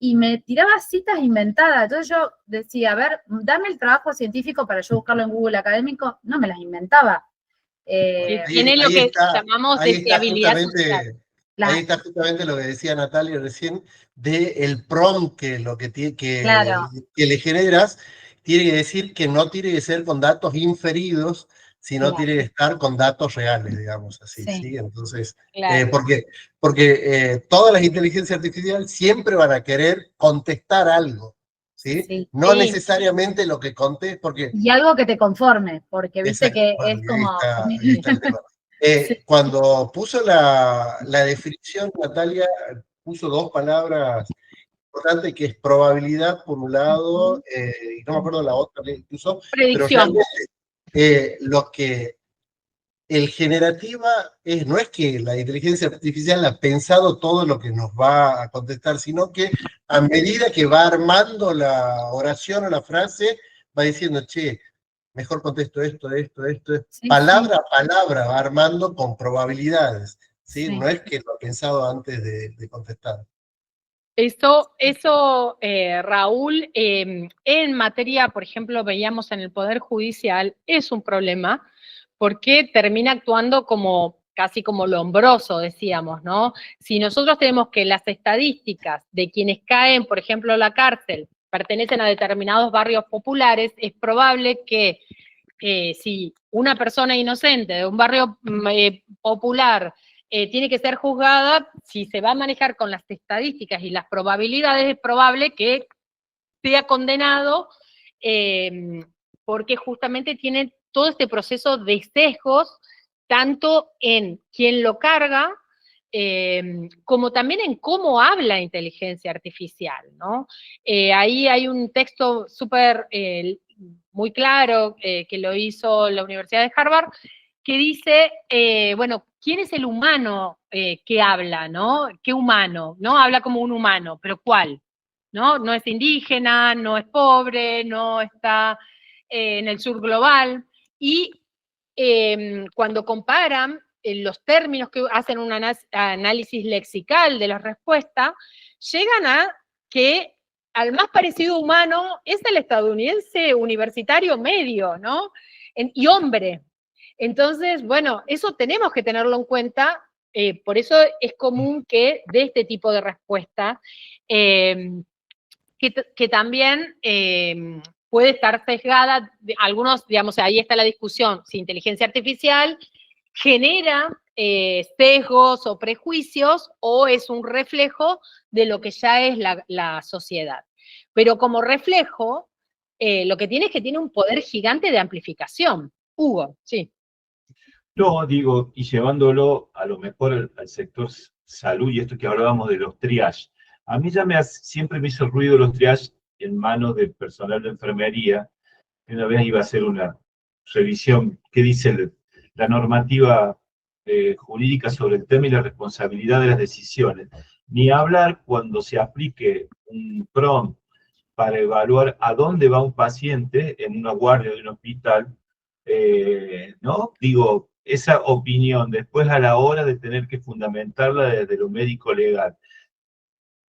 Speaker 4: y me tiraba citas inventadas. Entonces yo decía, a ver, dame el trabajo científico para yo buscarlo en Google Académico. No, me las inventaba.
Speaker 3: Tiene lo que llamamos de fiabilidad social.
Speaker 5: Ahí está justamente lo que decía Natalia recién, del prompt que le generas, tiene que decir que no tiene que ser con datos inferidos, sino tiene que estar con datos reales, digamos así, ¿sí? Entonces, porque todas las inteligencias artificiales siempre van a querer contestar algo, ¿sí? No necesariamente lo que contestes, porque...
Speaker 4: Y algo que te conforme, porque viste que es como...
Speaker 5: Ahí está el tema. Cuando puso la definición, Natalia puso dos palabras importantes, que es probabilidad por un lado, y no me acuerdo la otra que puso,
Speaker 3: predicción.
Speaker 5: Pero lo que el generativa no es que la inteligencia artificial ha pensado todo lo que nos va a contestar, sino que a medida que va armando la oración o la frase, va diciendo, che, mejor contesto esto, palabra a palabra va armando con probabilidades, ¿sí? No es que lo ha pensado antes de contestar.
Speaker 3: Eso Raúl, en materia, por ejemplo, veíamos en el Poder Judicial, es un problema, porque termina actuando casi como lombroso, decíamos, ¿no? Si nosotros tenemos que las estadísticas de quienes caen, por ejemplo, a la cárcel, pertenecen a determinados barrios populares, es probable que si una persona inocente de un barrio popular tiene que ser juzgada, si se va a manejar con las estadísticas y las probabilidades, es probable que sea condenado porque justamente tiene todo este proceso de sesgos, tanto en quien lo carga, como también en cómo habla inteligencia artificial, ¿no? Ahí hay un texto súper muy claro que lo hizo la Universidad de Harvard, que dice, bueno, ¿quién es el humano que habla, no? ¿Qué humano? ¿No? Habla como un humano, pero ¿cuál? ¿No? No es indígena, no es pobre, no está en el sur global. Y cuando comparan los términos que hacen un análisis lexical de la respuesta, llegan a que al más parecido humano es el estadounidense universitario medio, ¿no? Y hombre. Entonces, bueno, eso tenemos que tenerlo en cuenta, por eso es común que de este tipo de respuesta, que también puede estar sesgada, algunos, digamos, ahí está la discusión, si inteligencia artificial genera sesgos o prejuicios o es un reflejo de lo que ya es la sociedad. Pero como reflejo, lo que tiene es que tiene un poder gigante de amplificación. Hugo, sí.
Speaker 2: No, digo, y llevándolo a lo mejor al sector salud y esto que hablábamos de los triage. A mí ya siempre me hizo ruido los triage en manos del personal de enfermería. Una vez iba a hacer una revisión, ¿qué dice la normativa jurídica sobre el tema y la responsabilidad de las decisiones? Ni hablar cuando se aplique un prompt para evaluar a dónde va un paciente en una guardia de un hospital, ¿no? Digo, esa opinión, después a la hora de tener que fundamentarla desde lo médico legal.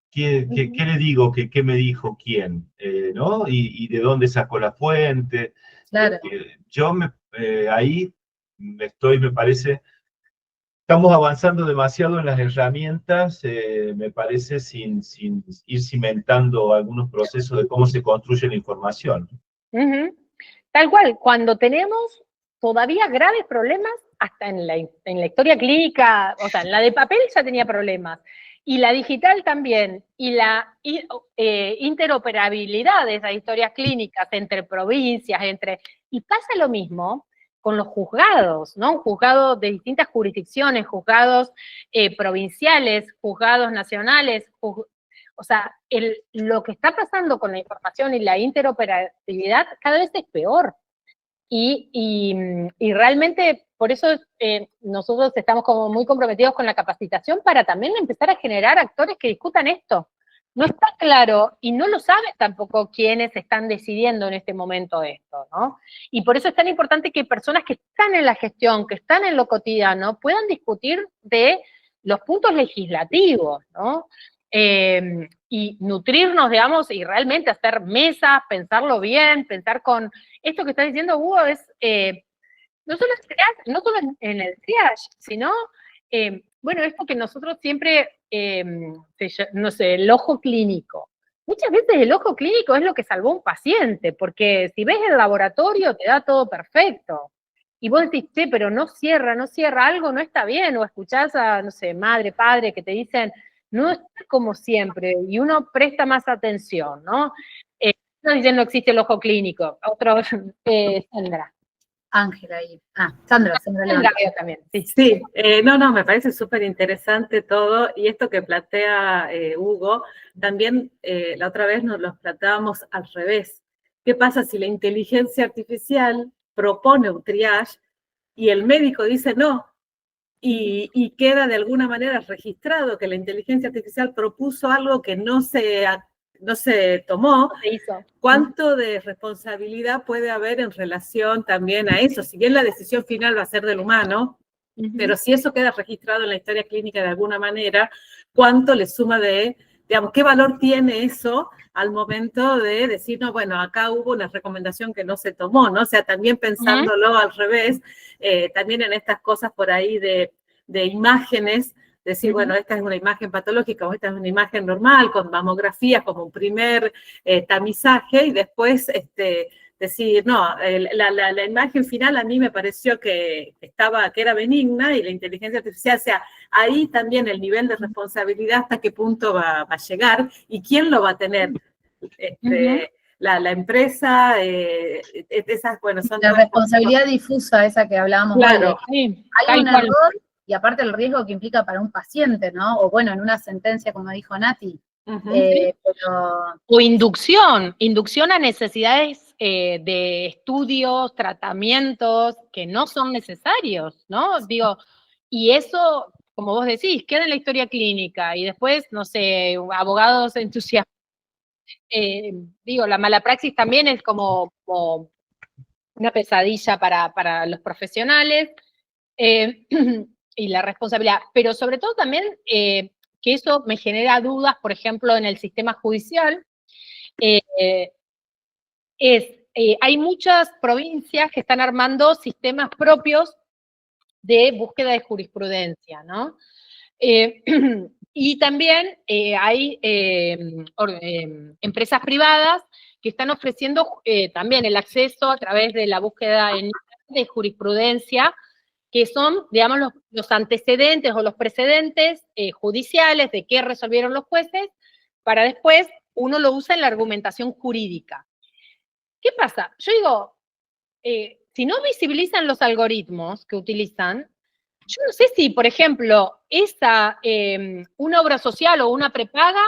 Speaker 2: ¿Qué le digo? ¿Qué me dijo quién? ¿No? Y de dónde sacó la fuente.
Speaker 4: Claro.
Speaker 2: Yo ahí me parece, estamos avanzando demasiado en las herramientas, me parece, sin ir cimentando algunos procesos de cómo se construye la información.
Speaker 3: Tal cual, cuando tenemos todavía graves problemas, hasta en la historia clínica, o sea, en la de papel ya tenía problemas, y la digital también, y la interoperabilidad de esas historias clínicas entre provincias, y pasa lo mismo con los juzgados, ¿no? Juzgados de distintas jurisdicciones, juzgados provinciales, juzgados nacionales, o sea, lo que está pasando con la información y la interoperabilidad cada vez es peor. Y realmente, por eso nosotros estamos como muy comprometidos con la capacitación para también empezar a generar actores que discutan esto. No está claro, y no lo saben tampoco quiénes están decidiendo en este momento esto, ¿no? Y por eso es tan importante que personas que están en la gestión, que están en lo cotidiano, puedan discutir de los puntos legislativos, ¿no? Y nutrirnos, digamos, y realmente hacer mesas, pensarlo bien, pensar con esto que está diciendo Hugo es no solo en el triage, sino, bueno, esto que nosotros siempre, no sé, el ojo clínico. Muchas veces el ojo clínico es lo que salvó a un paciente, porque si ves el laboratorio te da todo perfecto. Y vos decís, che, pero no cierra, algo no está bien, o escuchás a, no sé, madre, padre, que te dicen, no está como siempre, y uno presta más atención, ¿no? Nos dicen no existe el ojo clínico. Otro, Sandra.
Speaker 4: Ángela ahí. Sandra
Speaker 3: también. Sí,
Speaker 1: sí, no, me parece súper interesante todo, y esto que plantea Hugo, también la otra vez nos lo planteábamos al revés. ¿Qué pasa si la inteligencia artificial propone un triage y el médico dice no? Y queda de alguna manera registrado que la inteligencia artificial propuso algo que no se tomó. ¿Cuánto de responsabilidad puede haber en relación también a eso? Si bien la decisión final va a ser del humano, pero si eso queda registrado en la historia clínica de alguna manera, ¿cuánto le suma de, digamos, qué valor tiene eso al momento de decir, no, bueno, acá hubo una recomendación que no se tomó, ¿no? O sea, también pensándolo al revés, también en estas cosas por ahí de imágenes, decir, bueno, esta es una imagen patológica o esta es una imagen normal, con mamografía como un primer tamizaje, y después decir, no, la imagen final a mí me pareció que era benigna, y la inteligencia artificial, o sea, ahí también el nivel de responsabilidad hasta qué punto va a llegar y quién lo va a tener. La empresa, esas, bueno, son...
Speaker 4: La responsabilidad difusa, esa que hablábamos.
Speaker 1: Claro,
Speaker 4: sí, hay un error, y aparte el riesgo que implica para un paciente, ¿no? O bueno, en una sentencia, como dijo Nati.
Speaker 3: O inducción a necesidades de estudios, tratamientos que no son necesarios, ¿no? Digo, y eso, como vos decís, queda en la historia clínica, y después, no sé, abogados entusiasmados. Digo, la mala praxis también es como una pesadilla para los profesionales, y la responsabilidad, pero sobre todo también que eso me genera dudas, por ejemplo, en el sistema judicial, es hay muchas provincias que están armando sistemas propios de búsqueda de jurisprudencia, ¿no? Y también hay empresas privadas que están ofreciendo también el acceso a través de la búsqueda en de jurisprudencia, que son, digamos, los antecedentes o los precedentes judiciales de qué resolvieron los jueces, para después uno lo usa en la argumentación jurídica. ¿Qué pasa? Yo digo, si no visibilizan los algoritmos que utilizan, yo no sé si, por ejemplo, una obra social o una prepaga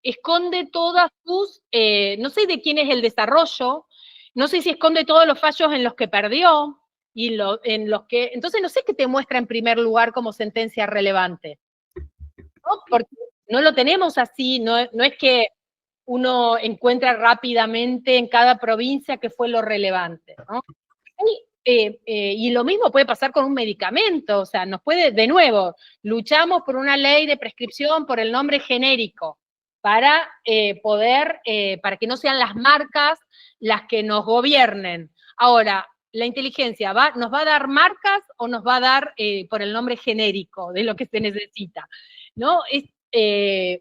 Speaker 3: esconde todas sus, no sé de quién es el desarrollo, no sé si esconde todos los fallos en los que perdió, en los que, entonces no sé qué te muestra en primer lugar como sentencia relevante, ¿no? Porque no lo tenemos así, no es que uno encuentra rápidamente en cada provincia qué fue lo relevante, ¿no? Y lo mismo puede pasar con un medicamento, o sea, nos puede, de nuevo, luchamos por una ley de prescripción por el nombre genérico, para para que no sean las marcas las que nos gobiernen. Ahora, la inteligencia nos va a dar marcas o nos va a dar por el nombre genérico de lo que se necesita, ¿no?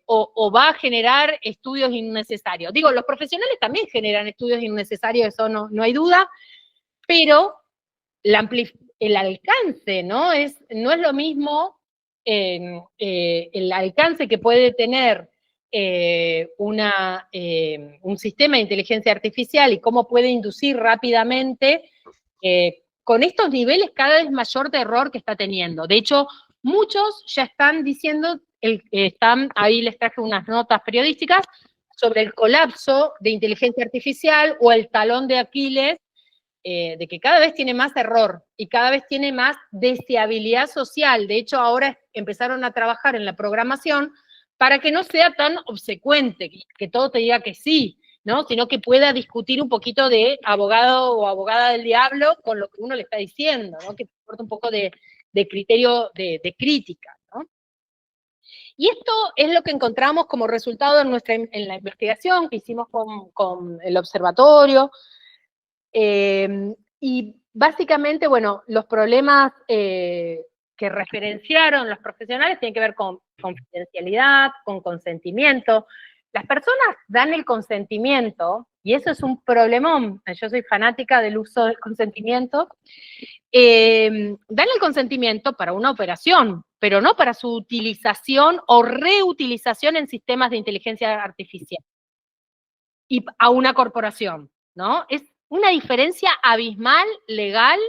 Speaker 3: O va a generar estudios innecesarios. Digo, los profesionales también generan estudios innecesarios, eso no hay duda, pero el alcance, ¿no? No es lo mismo el alcance que puede tener un sistema de inteligencia artificial y cómo puede inducir rápidamente con estos niveles cada vez mayor de error que está teniendo. De hecho, muchos ya están diciendo, ahí les traje unas notas periodísticas sobre el colapso de inteligencia artificial o el talón de Aquiles, de que cada vez tiene más error y cada vez tiene más deseabilidad social. De hecho, ahora empezaron a trabajar en la programación para que no sea tan obsecuente, que todo te diga que sí, ¿no? Sino que pueda discutir un poquito de abogado o abogada del diablo con lo que uno le está diciendo, ¿no? Que aporte un poco de criterio de crítica, ¿no? Y esto es lo que encontramos como resultado en la investigación que hicimos con el observatorio. Y básicamente, bueno, los problemas que referenciaron los profesionales tienen que ver con confidencialidad, con consentimiento. Las personas dan el consentimiento, y eso es un problemón, yo soy fanática del uso del consentimiento, dan el consentimiento para una operación, pero no para su utilización o reutilización en sistemas de inteligencia artificial y a una corporación, ¿no? Es una diferencia abismal, legal,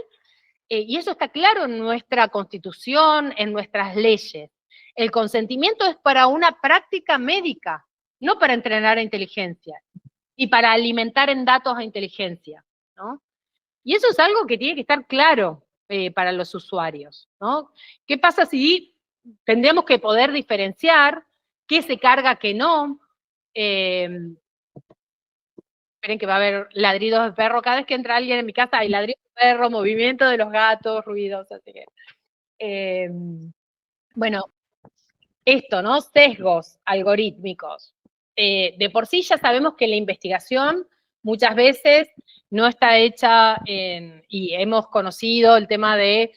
Speaker 3: y eso está claro en nuestra Constitución, en nuestras leyes. El consentimiento es para una práctica médica, no para entrenar a inteligencia y para alimentar en datos a inteligencia, ¿no? Y eso es algo que tiene que estar claro para los usuarios, ¿no? ¿Qué pasa si tendríamos que poder diferenciar qué se carga, qué no? Esperen que va a haber ladridos de perro. Cada vez que entra alguien en mi casa hay ladridos de perro, movimiento de los gatos, ruidos, así que... bueno, esto, ¿no? Sesgos algorítmicos. De por sí ya sabemos que la investigación muchas veces no está hecha y hemos conocido el tema de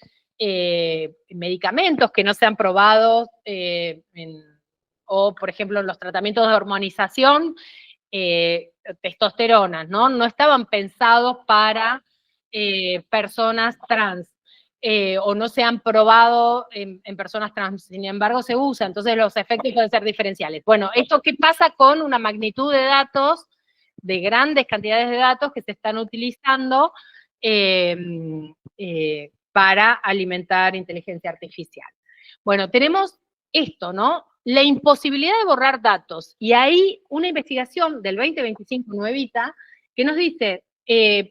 Speaker 3: medicamentos que no se han probado o, por ejemplo, los tratamientos de hormonización, testosteronas, ¿no? No estaban pensados para personas trans, o no se han probado en personas trans, sin embargo se usa, entonces los efectos pueden ser diferenciales. Bueno, ¿esto qué pasa con una magnitud de datos, de grandes cantidades de datos que se están utilizando para alimentar inteligencia artificial? Bueno, tenemos esto, ¿no? La imposibilidad de borrar datos. Y hay una investigación del 2025 nuevita que nos dice,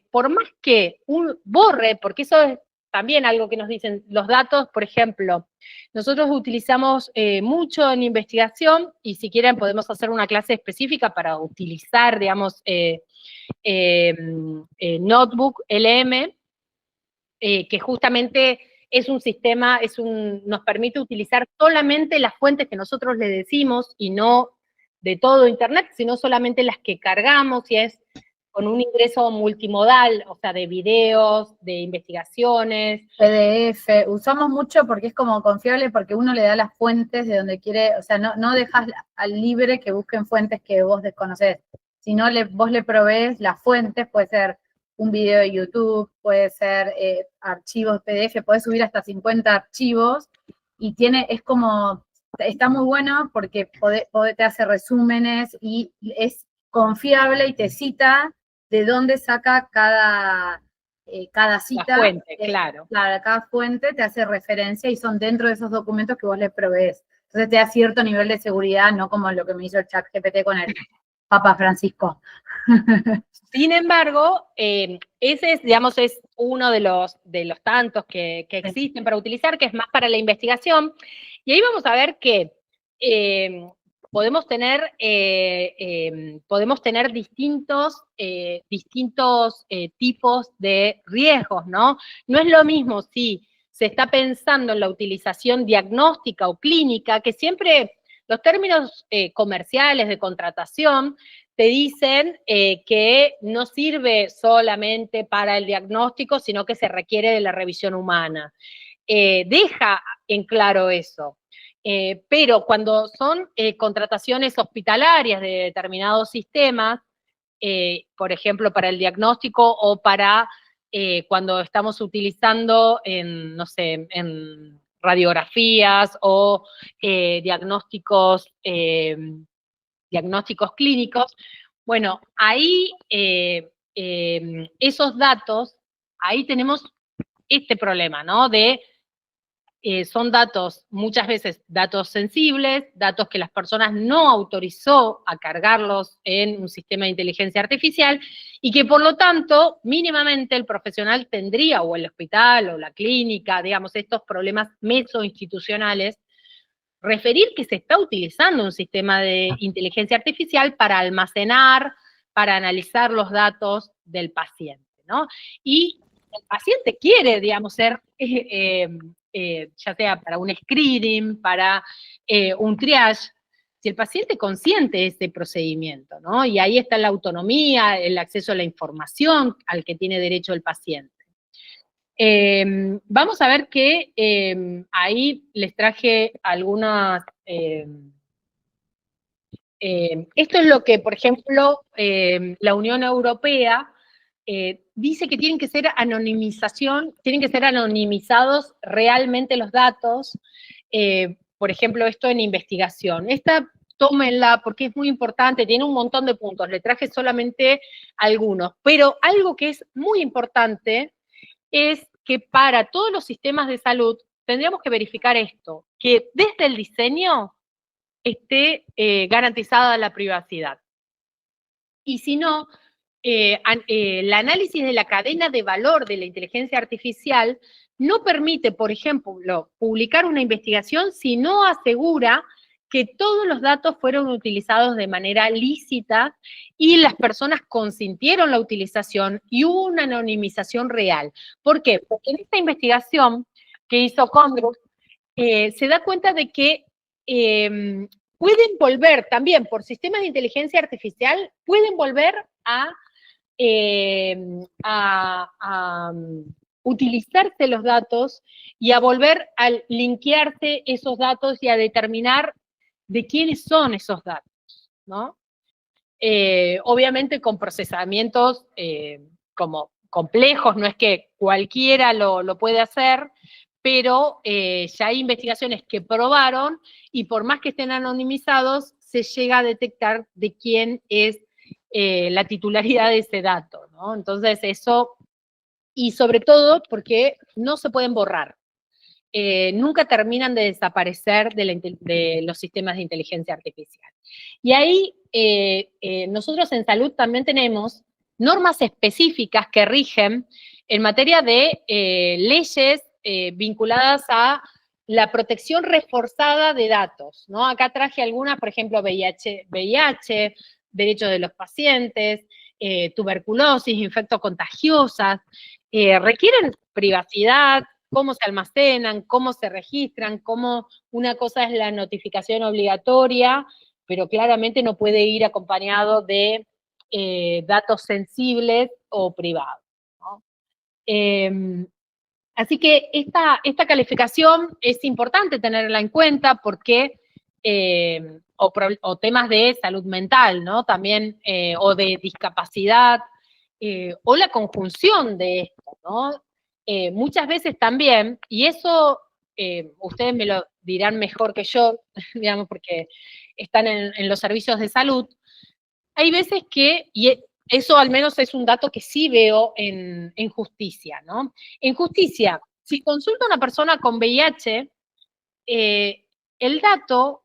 Speaker 3: por más que borre, porque eso es también algo que nos dicen los datos, por ejemplo, nosotros utilizamos mucho en investigación, y si quieren podemos hacer una clase específica para utilizar, digamos, Notebook LM, que justamente es un sistema, nos permite utilizar solamente las fuentes que nosotros le decimos y no de todo Internet, sino solamente las que cargamos, y es con un ingreso multimodal, o sea, de videos, de investigaciones.
Speaker 4: PDF, usamos mucho porque es como confiable, porque uno le da las fuentes de donde quiere, o sea, no dejas al libre que busquen fuentes que vos desconocés, sino vos le provees las fuentes, puede ser un video de YouTube, puede ser archivos PDF, puedes subir hasta 50 archivos, y es como, está muy bueno porque te hace resúmenes y es confiable y te cita de dónde saca cada cita.
Speaker 3: La fuente, claro.
Speaker 4: Claro, cada fuente te hace referencia y son dentro de esos documentos que vos le provees. Entonces te da cierto nivel de seguridad, no como lo que me hizo el ChatGPT con el Papa Francisco.
Speaker 3: Sin embargo, ese es, digamos, es uno de los tantos que existen para utilizar, que es más para la investigación. Y ahí vamos a ver que podemos tener distintos tipos de riesgos, ¿no? No es lo mismo si se está pensando en la utilización diagnóstica o clínica, que siempre los términos comerciales de contratación te dicen que no sirve solamente para el diagnóstico, sino que se requiere de la revisión humana. Deja en claro eso. Pero cuando son contrataciones hospitalarias de determinados sistemas, por ejemplo, para el diagnóstico o para cuando estamos utilizando no sé, en radiografías o diagnósticos clínicos, bueno, ahí esos datos, ahí tenemos este problema, ¿no? Son datos, muchas veces datos sensibles, datos que las personas no autorizó a cargarlos en un sistema de inteligencia artificial y que por lo tanto mínimamente el profesional tendría, o el hospital o la clínica, digamos, estos problemas mesoinstitucionales, referir que se está utilizando un sistema de inteligencia artificial para almacenar, para analizar los datos del paciente, ¿no? Y el paciente quiere, digamos, ser ya sea para un screening, para un triage, si el paciente consiente ese procedimiento, ¿no? Y ahí está la autonomía, el acceso a la información al que tiene derecho el paciente. Vamos a ver que ahí les traje algunas... esto es lo que, por ejemplo, la Unión Europea dice que tienen que ser anonimizados realmente los datos, por ejemplo, esto en investigación. Esta, tómenla porque es muy importante, tiene un montón de puntos, le traje solamente algunos, pero algo que es muy importante es que para todos los sistemas de salud tendríamos que verificar esto, que desde el diseño esté garantizada la privacidad. Y si no, el análisis de la cadena de valor de la inteligencia artificial no permite, por ejemplo, publicar una investigación si no asegura que todos los datos fueron utilizados de manera lícita y las personas consintieron la utilización y hubo una anonimización real. ¿Por qué? Porque en esta investigación que hizo Condrus, se da cuenta de que pueden volver también por sistemas de inteligencia artificial, pueden volver a utilizarse los datos y a volver a linkearse esos datos y a determinar de quiénes son esos datos, ¿no? Obviamente con procesamientos como complejos, no es que cualquiera lo puede hacer, pero ya hay investigaciones que probaron y por más que estén anonimizados, se llega a detectar de quién es la titularidad de ese dato, ¿no? Entonces eso, y sobre todo porque no se pueden borrar. Nunca terminan de desaparecer de los sistemas de inteligencia artificial. Y ahí nosotros en salud también tenemos normas específicas que rigen en materia de leyes vinculadas a la protección reforzada de datos, ¿no? Acá traje algunas, por ejemplo, VIH, derechos de los pacientes, tuberculosis, infectos contagiosas, requieren privacidad, cómo se almacenan, cómo se registran, cómo una cosa es la notificación obligatoria, pero claramente no puede ir acompañado de datos sensibles o privados, ¿no? Así que esta calificación es importante tenerla en cuenta porque, o temas de salud mental, ¿no? También, o de discapacidad, o la conjunción de esto, ¿no? Muchas veces también, y eso ustedes me lo dirán mejor que yo, digamos, porque están en los servicios de salud, hay veces que, y eso al menos es un dato que sí veo en justicia, ¿no? En justicia, si consulta a una persona con VIH, el dato,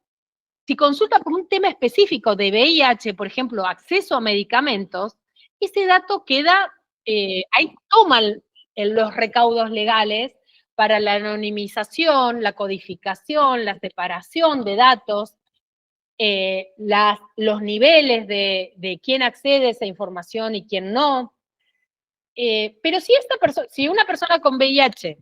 Speaker 3: si consulta por un tema específico de VIH, por ejemplo, acceso a medicamentos, ese dato queda, ahí toman los recaudos legales para la anonimización, la codificación, la separación de datos, los niveles de quién accede a esa información y quién no. Pero si una persona con VIH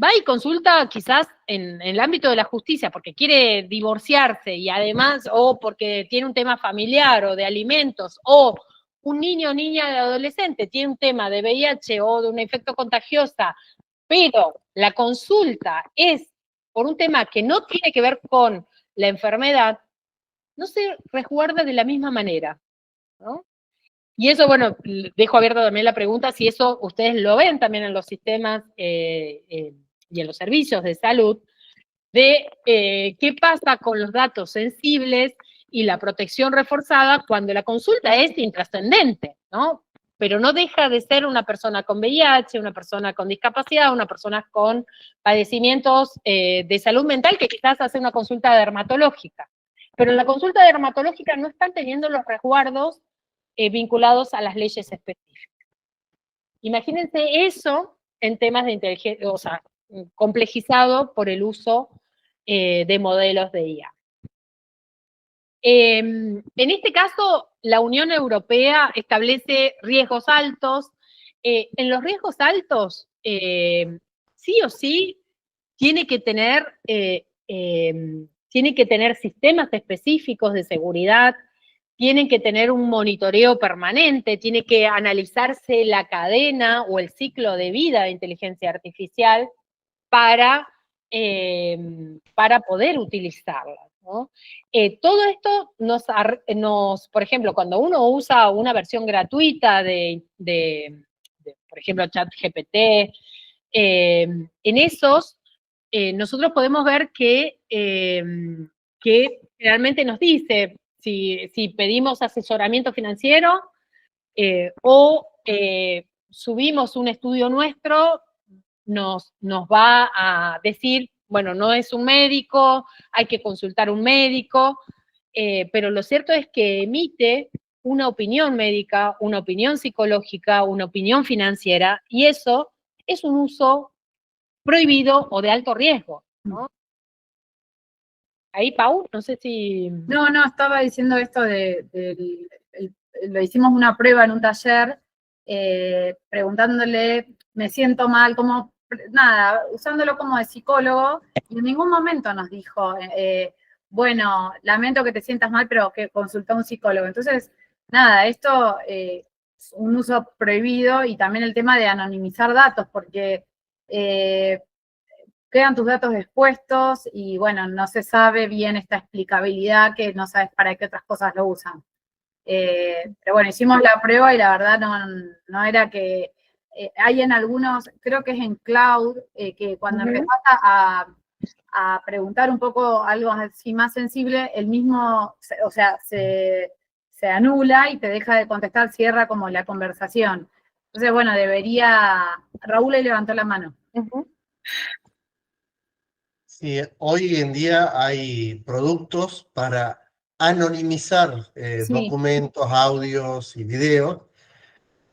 Speaker 3: va y consulta quizás en el ámbito de la justicia porque quiere divorciarse y además, o porque tiene un tema familiar o de alimentos, o un niño o niña de adolescente tiene un tema de VIH o de una infección contagiosa, pero la consulta es por un tema que no tiene que ver con la enfermedad, no se resguarda de la misma manera, ¿no? Y eso, bueno, dejo abierta también la pregunta si eso ustedes lo ven también en los sistemas y en los servicios de salud, de qué pasa con los datos sensibles y la protección reforzada cuando la consulta es intrascendente, ¿no? Pero no deja de ser una persona con VIH, una persona con discapacidad, una persona con padecimientos de salud mental que quizás hace una consulta dermatológica. Pero en la consulta dermatológica no están teniendo los resguardos vinculados a las leyes específicas. Imagínense eso en temas de inteligencia, o sea, complejizado por el uso de modelos de IA. En este caso, la Unión Europea establece riesgos altos. En los riesgos altos, sí o sí, tiene que tener sistemas específicos de seguridad, tienen que tener un monitoreo permanente, tiene que analizarse la cadena o el ciclo de vida de inteligencia artificial para poder utilizarla, ¿no? Todo esto por ejemplo, cuando uno usa una versión gratuita por ejemplo, ChatGPT, en esos nosotros podemos ver que realmente nos dice si pedimos asesoramiento financiero o subimos un estudio nuestro, nos va a decir, bueno, no es un médico, hay que consultar a un médico, pero lo cierto es que emite una opinión médica, una opinión psicológica, una opinión financiera, y eso es un uso prohibido o de alto riesgo, ¿no? Ahí, Pau, no sé si...
Speaker 4: No, estaba diciendo esto lo hicimos una prueba en un taller, preguntándole, me siento mal, como, nada, usándolo como de psicólogo, y en ningún momento nos dijo, bueno, lamento que te sientas mal, pero que consultó a un psicólogo. Entonces, nada, esto es un uso prohibido, y también el tema de anonimizar datos, porque quedan tus datos expuestos y, bueno, no se sabe bien esta explicabilidad, que no sabes para qué otras cosas lo usan. Pero bueno, hicimos la prueba y la verdad no era que... hay en algunos, creo que es en Cloud, que cuando empezás a preguntar un poco algo así más sensible, el mismo, o sea, se anula y te deja de contestar, cierra como la conversación. Entonces, bueno, Raúl le levantó la mano.
Speaker 5: Sí, hoy en día hay productos para anonimizar
Speaker 4: Sí.
Speaker 5: documentos, audios y videos,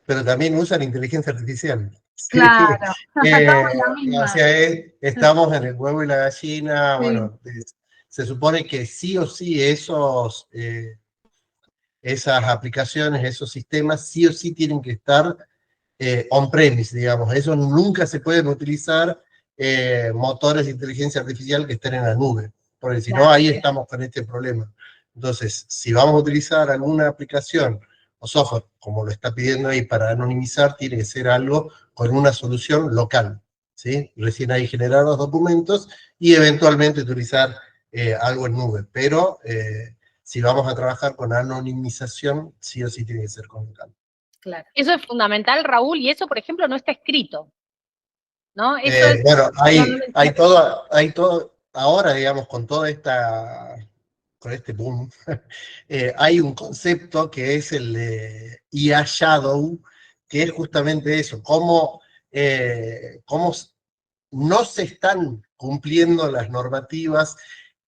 Speaker 5: pero también usan inteligencia artificial.
Speaker 4: Claro,
Speaker 5: O sea, estamos en el huevo y la gallina.
Speaker 4: Sí.
Speaker 5: Bueno, se supone que sí o sí esas aplicaciones, esos sistemas, sí o sí tienen que estar on-premise, digamos. Eso nunca se pueden utilizar motores de inteligencia artificial que estén en la nube, porque si no, ahí estamos con este problema. Entonces, si vamos a utilizar alguna aplicación software, como lo está pidiendo ahí para anonimizar, tiene que ser algo con una solución local, ¿sí? Recién ahí generar los documentos y eventualmente utilizar algo en nube, pero si vamos a trabajar con anonimización, sí o sí tiene que ser con local.
Speaker 4: Claro.
Speaker 3: Eso es fundamental, Raúl, y eso, por ejemplo, no está escrito, ¿no? Eso es,
Speaker 5: Bueno,
Speaker 3: no,
Speaker 5: hay todo, ahora, digamos, con toda esta, con este boom, hay un concepto que es el de IA Shadow, que es justamente eso, cómo no se están cumpliendo las normativas,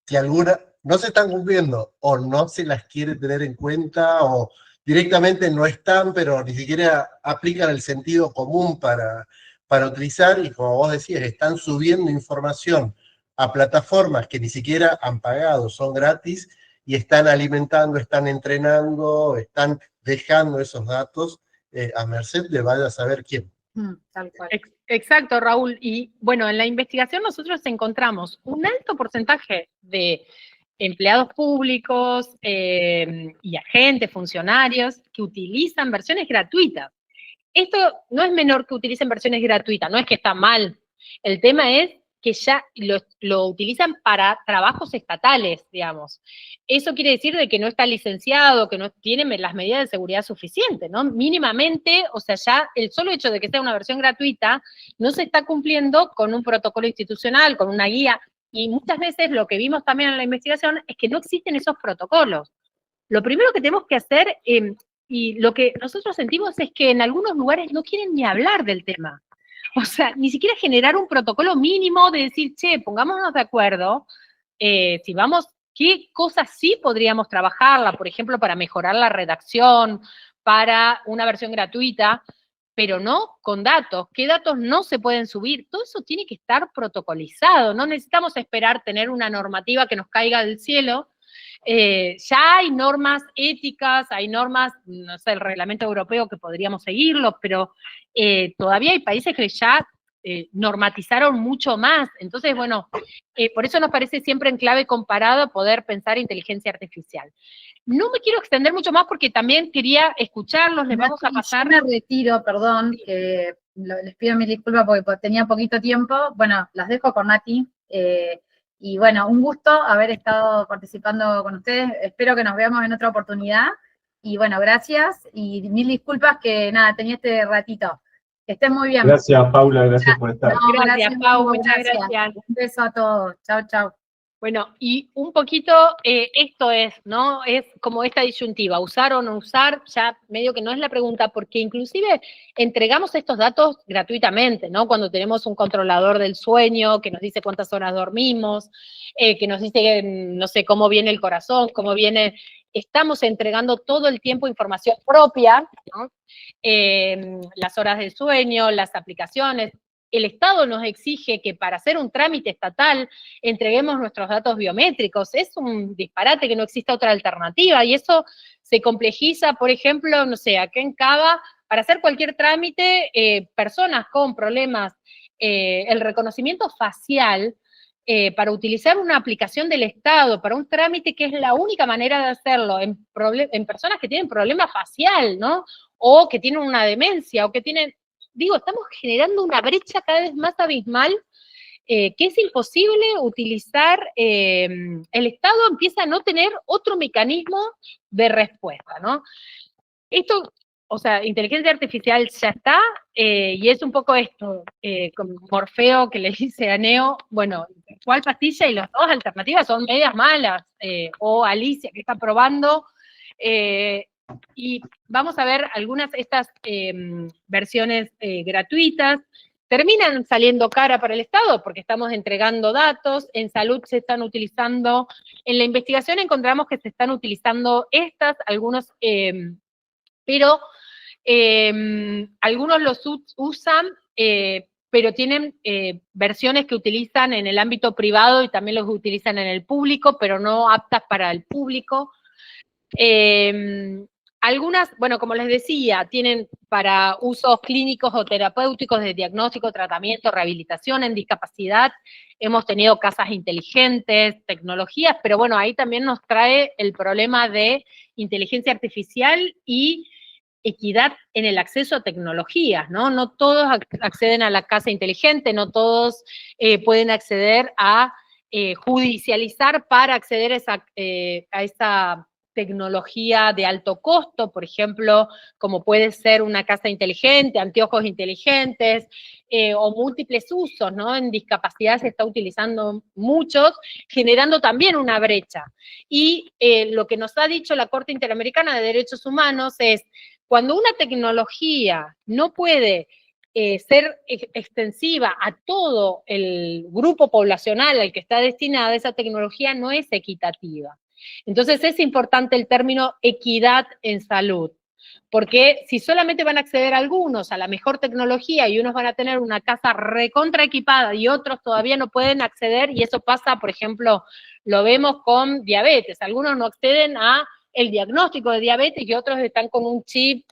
Speaker 5: que algunas no se están cumpliendo, o no se las quiere tener en cuenta, o directamente no están, pero ni siquiera aplican el sentido común para utilizar, y como vos decías, están subiendo información a plataformas que ni siquiera han pagado, son gratis, y están alimentando, están entrenando, están dejando esos datos a merced de vaya a saber quién.
Speaker 4: Tal cual.
Speaker 3: Exacto, Raúl. Y bueno, en la investigación nosotros encontramos un alto porcentaje de empleados públicos y agentes, funcionarios, que utilizan versiones gratuitas. Esto no es menor que utilicen versiones gratuitas, no es que está mal. El tema es que ya lo utilizan para trabajos estatales, digamos. Eso quiere decir de que no está licenciado, que no tiene las medidas de seguridad suficientes, ¿no? Mínimamente, o sea, ya el solo hecho de que sea una versión gratuita no se está cumpliendo con un protocolo institucional, con una guía, y muchas veces lo que vimos también en la investigación es que no existen esos protocolos. Lo primero que tenemos que hacer, y lo que nosotros sentimos es que en algunos lugares no quieren ni hablar del tema. O sea, ni siquiera generar un protocolo mínimo de decir, che, pongámonos de acuerdo, si vamos, qué cosas sí podríamos trabajarla, por ejemplo, para mejorar la redacción, para una versión gratuita, pero no con datos. ¿Qué datos no se pueden subir? Todo eso tiene que estar protocolizado. No necesitamos esperar tener una normativa que nos caiga del cielo. Ya hay normas éticas, hay normas, no sé, el reglamento europeo que podríamos seguirlo, pero todavía hay países que ya normatizaron mucho más. Entonces, bueno, por eso nos parece siempre en clave comparado poder pensar inteligencia artificial. No me quiero extender mucho más porque también quería escucharlos, les vamos a pasar.
Speaker 4: Yo me retiro, perdón, que les pido mil disculpas porque tenía poquito tiempo. Bueno, las dejo con Nati. Y bueno, un gusto haber estado participando con ustedes. Espero que nos veamos en otra oportunidad. Y bueno, gracias y mil disculpas que nada, tenía este ratito. Que estén muy bien.
Speaker 2: Gracias, Paula, gracias por estar.
Speaker 4: No,
Speaker 3: Gracias, Pau, muchas gracias.
Speaker 4: Un beso a todos. Chau, chau.
Speaker 3: Bueno, y un poquito esto es, ¿no? Es como esta disyuntiva, usar o no usar, ya medio que no es la pregunta, porque inclusive entregamos estos datos gratuitamente, ¿no? Cuando tenemos un controlador del sueño que nos dice cuántas horas dormimos, que nos dice, no sé, cómo viene el corazón, cómo viene, estamos entregando todo el tiempo información propia, ¿no? Las horas de sueño, las aplicaciones. El Estado nos exige que para hacer un trámite estatal entreguemos nuestros datos biométricos. Es un disparate que no exista otra alternativa y eso se complejiza, por ejemplo, no sé, acá en Cava, para hacer cualquier trámite, personas con problemas, el reconocimiento facial, para utilizar una aplicación del Estado, para un trámite que es la única manera de hacerlo en personas que tienen problema facial, ¿no? O que tienen una demencia, o que tienen... Digo, estamos generando una brecha cada vez más abismal que es imposible utilizar, el Estado empieza a no tener otro mecanismo de respuesta, ¿no? Esto, o sea, inteligencia artificial ya está, y es un poco esto, como Morfeo que le dice a Neo, bueno, ¿cuál pastilla? Y las dos alternativas son medias malas, o Alicia que está probando, y vamos a ver algunas de estas versiones gratuitas. Terminan saliendo cara para el Estado porque estamos entregando datos, en salud se están utilizando, en la investigación encontramos que se están utilizando estas, algunos, pero algunos los usan, pero tienen versiones que utilizan en el ámbito privado y también los utilizan en el público, pero no aptas para el público. Algunas, bueno, como les decía, tienen para usos clínicos o terapéuticos de diagnóstico, tratamiento, rehabilitación en discapacidad. Hemos tenido casas inteligentes, tecnologías, pero bueno, ahí también nos trae el problema de inteligencia artificial y equidad en el acceso a tecnologías, ¿no? No todos acceden a la casa inteligente, no todos pueden acceder a judicializar para acceder a esa tecnología de alto costo, por ejemplo, como puede ser una casa inteligente, anteojos inteligentes, o múltiples usos, ¿no? En discapacidad se está utilizando muchos, generando también una brecha. Y lo que nos ha dicho la Corte Interamericana de Derechos Humanos es, cuando una tecnología no puede ser extensiva a todo el grupo poblacional al que está destinada, esa tecnología no es equitativa. Entonces es importante el término equidad en salud, porque si solamente van a acceder algunos a la mejor tecnología y unos van a tener una casa recontra equipada y otros todavía no pueden acceder, y eso pasa, por ejemplo, lo vemos con diabetes, algunos no acceden a el diagnóstico de diabetes y otros están con un chip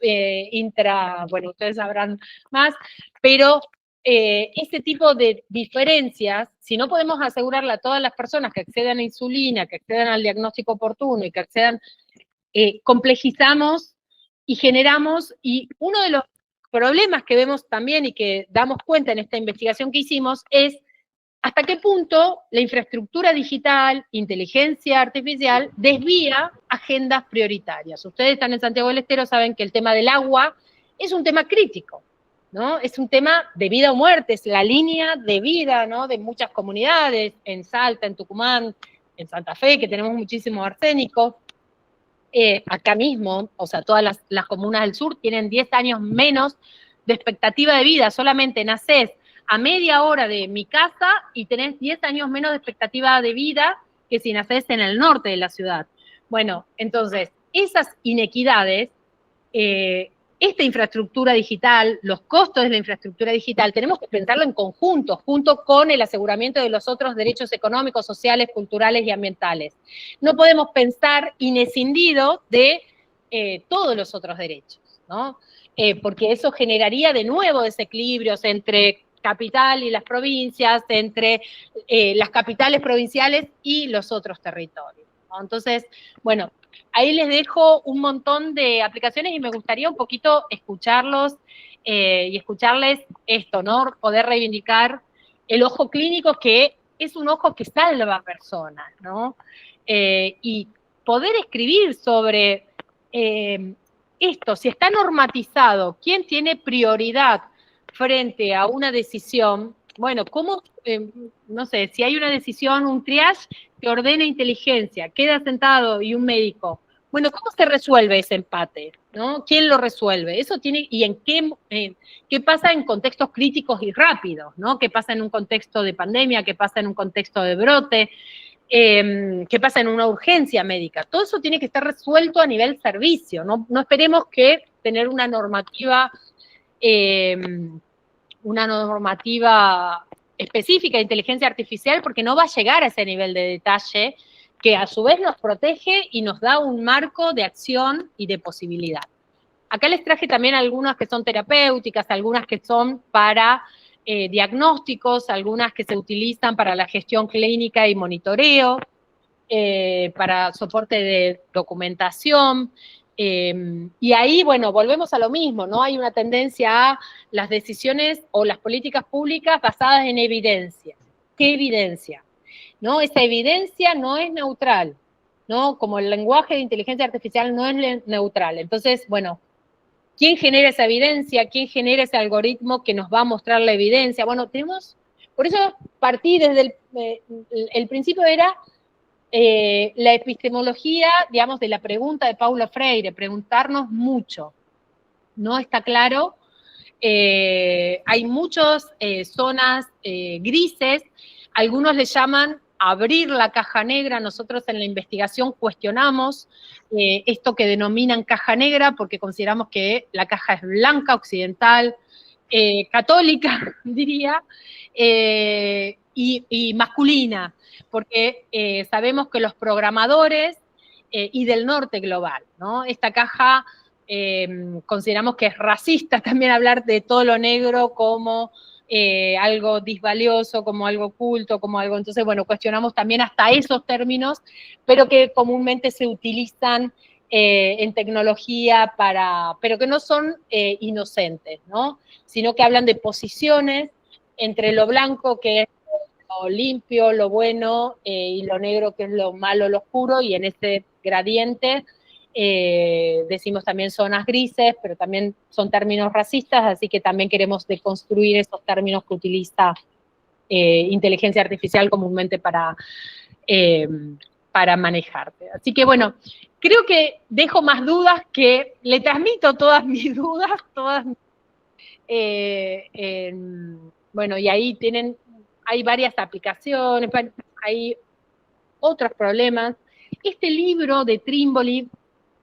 Speaker 3: bueno, ustedes sabrán más, pero este tipo de diferencias, si no podemos asegurarle a todas las personas que accedan a insulina, que accedan al diagnóstico oportuno y que accedan, complejizamos y generamos, y uno de los problemas que vemos también y que damos cuenta en esta investigación que hicimos es hasta qué punto la infraestructura digital, inteligencia artificial, desvía agendas prioritarias. Ustedes están en Santiago del Estero, saben que el tema del agua es un tema crítico, ¿no? Es un tema de vida o muerte, es la línea de vida, ¿no? De muchas comunidades, en Salta, en Tucumán, en Santa Fe, que tenemos muchísimo arsénico. Acá mismo, o sea, todas las comunas del sur tienen 10 años menos de expectativa de vida, solamente nacés a media hora de mi casa y tenés 10 años menos de expectativa de vida que si nacés en el norte de la ciudad. Bueno, entonces, esas inequidades, esta infraestructura digital, los costos de la infraestructura digital, tenemos que pensarlo en conjunto, junto con el aseguramiento de los otros derechos económicos, sociales, culturales y ambientales. No podemos pensar inescindido de todos los otros derechos, ¿no? Porque eso generaría de nuevo desequilibrios entre capital y las provincias, entre las capitales provinciales y los otros territorios, ¿no? Entonces, bueno, ahí les dejo un montón de aplicaciones y me gustaría un poquito escucharlos y escucharles esto, ¿no? Poder reivindicar el ojo clínico, que es un ojo que salva a personas, ¿no? Y poder escribir sobre esto, si está normatizado, quién tiene prioridad frente a una decisión. Bueno, ¿cómo, no sé, si hay una decisión, un triage que ordena inteligencia, queda sentado y un médico? Bueno, ¿cómo se resuelve ese empate? ¿No? ¿Quién lo resuelve? Eso tiene, y en qué pasa en contextos críticos y rápidos, ¿no? ¿Qué pasa en un contexto de pandemia? ¿Qué pasa en un contexto de brote? ¿Qué pasa en una urgencia médica? Todo eso tiene que estar resuelto a nivel servicio, no esperemos que tener una normativa específica de inteligencia artificial, porque no va a llegar a ese nivel de detalle que a su vez nos protege y nos da un marco de acción y de posibilidad. Acá les traje también algunas que son terapéuticas, algunas que son para diagnósticos, algunas que se utilizan para la gestión clínica y monitoreo, para soporte de documentación. Y ahí, bueno, volvemos a lo mismo, ¿no? Hay una tendencia a las decisiones o las políticas públicas basadas en evidencia. ¿Qué evidencia? ¿No? Esa evidencia no es neutral, ¿no? Como el lenguaje de inteligencia artificial no es neutral. Entonces, bueno, ¿quién genera esa evidencia? ¿Quién genera ese algoritmo que nos va a mostrar la evidencia? Bueno, por eso partí desde el principio era la epistemología, digamos, de la pregunta de Paulo Freire, preguntarnos mucho. No está claro, hay muchas zonas grises, algunos le llaman abrir la caja negra. Nosotros en la investigación cuestionamos esto que denominan caja negra, porque consideramos que la caja es blanca, occidental, católica, diría, y masculina, porque sabemos que los programadores y del norte global, ¿no? Esta caja consideramos que es racista también hablar de todo lo negro como algo disvalioso, como algo oculto, como algo. Entonces, bueno, cuestionamos también hasta esos términos, pero que comúnmente se utilizan en tecnología, pero que no son inocentes, ¿no? Sino que hablan de posiciones entre lo blanco, que es lo limpio, lo bueno, y lo negro, que es lo malo, lo oscuro, y en ese gradiente decimos también zonas grises, pero también son términos racistas, así que también queremos deconstruir esos términos que utiliza inteligencia artificial comúnmente para manejarte. Así que bueno, creo que dejo más dudas, que le transmito todas mis dudas, bueno, y ahí hay varias aplicaciones, hay otros problemas. Este libro de Trimboli,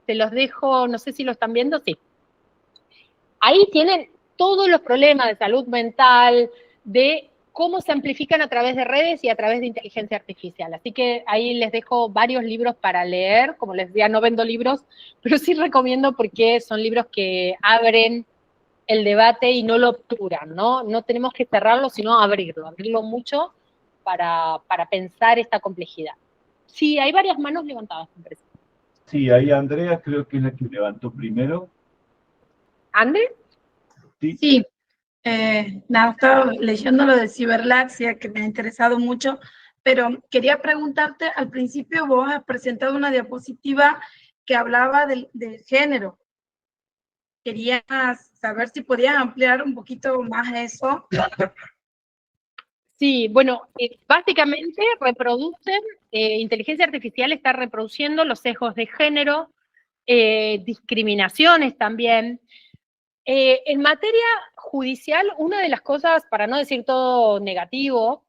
Speaker 3: te los dejo, no sé si lo están viendo, sí. Ahí tienen todos los problemas de salud mental, de cómo se amplifican a través de redes y a través de inteligencia artificial. Así que ahí les dejo varios libros para leer. Como les decía, no vendo libros, pero sí recomiendo porque son libros que abren el debate y no lo obturan, ¿no? No tenemos que cerrarlo, sino abrirlo mucho para pensar esta complejidad. Sí, hay varias manos levantadas, me parece.
Speaker 2: Sí, ahí Andrea creo que es la que levantó primero.
Speaker 3: ¿André?
Speaker 2: Sí.
Speaker 6: Sí, nada, estaba leyendo lo de ciberlaxia, que me ha interesado mucho, pero quería preguntarte, al principio vos has presentado una diapositiva que hablaba del género. Quería saber si podías ampliar un poquito más eso.
Speaker 3: Sí, bueno, básicamente reproducen, inteligencia artificial está reproduciendo los sesgos de género, discriminaciones también. En materia judicial, una de las cosas, para no decir todo negativo,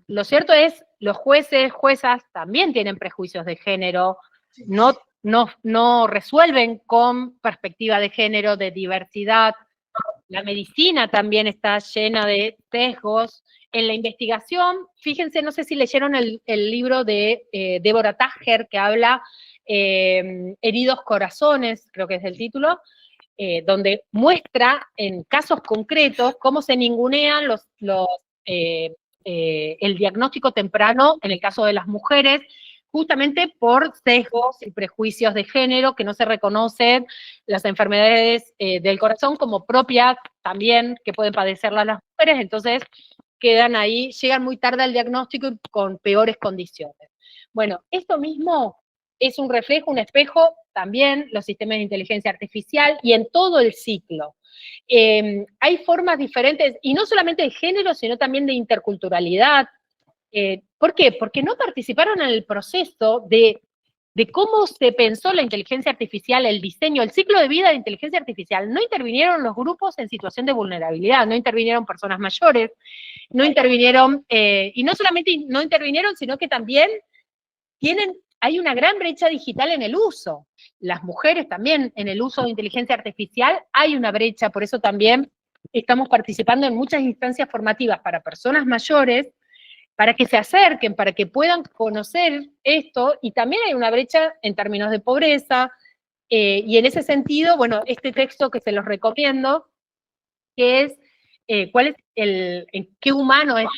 Speaker 3: lo cierto es, los jueces, juezas también tienen prejuicios de género, no resuelven con perspectiva de género, de diversidad. La medicina también está llena de sesgos. En la investigación, fíjense, no sé si leyeron el libro de Deborah Tager, que habla Heridos Corazones, creo que es el título, donde muestra en casos concretos cómo se ningunean el diagnóstico temprano en el caso de las mujeres, justamente por sesgos y prejuicios de género, que no se reconocen las enfermedades del corazón como propias también que pueden padecerlas las mujeres, entonces quedan ahí, llegan muy tarde al diagnóstico y con peores condiciones. Bueno, esto mismo es un reflejo, un espejo, también los sistemas de inteligencia artificial y en todo el ciclo. Hay formas diferentes, y no solamente de género, sino también de interculturalidad. ¿Por qué? Porque no participaron en el proceso de cómo se pensó la inteligencia artificial, el diseño, el ciclo de vida de inteligencia artificial. No intervinieron los grupos en situación de vulnerabilidad, no intervinieron personas mayores, no intervinieron, y no solamente no intervinieron, sino que también hay una gran brecha digital en el uso. Las mujeres también en el uso de inteligencia artificial hay una brecha, por eso también estamos participando en muchas instancias formativas para personas mayores, para que se acerquen, para que puedan conocer esto, y también hay una brecha en términos de pobreza, y en ese sentido, bueno, este texto que se los recomiendo, que es, ¿cuál es qué humano es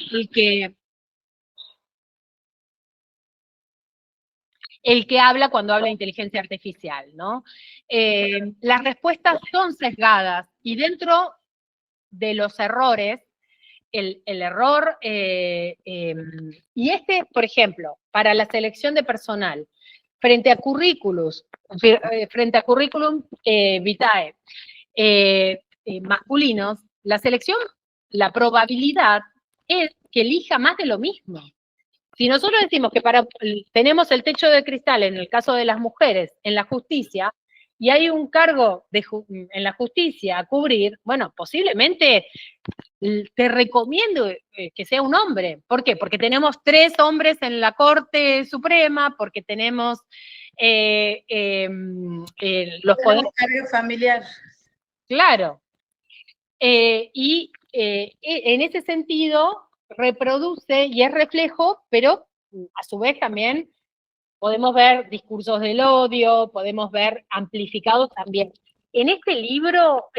Speaker 3: el que habla cuando habla de inteligencia artificial, ¿no? Las respuestas son sesgadas, y dentro de los errores, el error, y por ejemplo, para la selección de personal, frente a currículum vitae masculinos, la selección, la probabilidad es que elija más de lo mismo. Si nosotros decimos que tenemos el techo de cristal en el caso de las mujeres en la justicia, y hay un cargo en la justicia a cubrir, bueno, posiblemente te recomiendo que sea un hombre. ¿Por qué? Porque tenemos 3 hombres en la Corte Suprema, porque tenemos los poderes.
Speaker 6: Carga familiar.
Speaker 3: Claro. Y en ese sentido reproduce y es reflejo, pero a su vez también podemos ver discursos del odio, podemos ver amplificados también. En este libro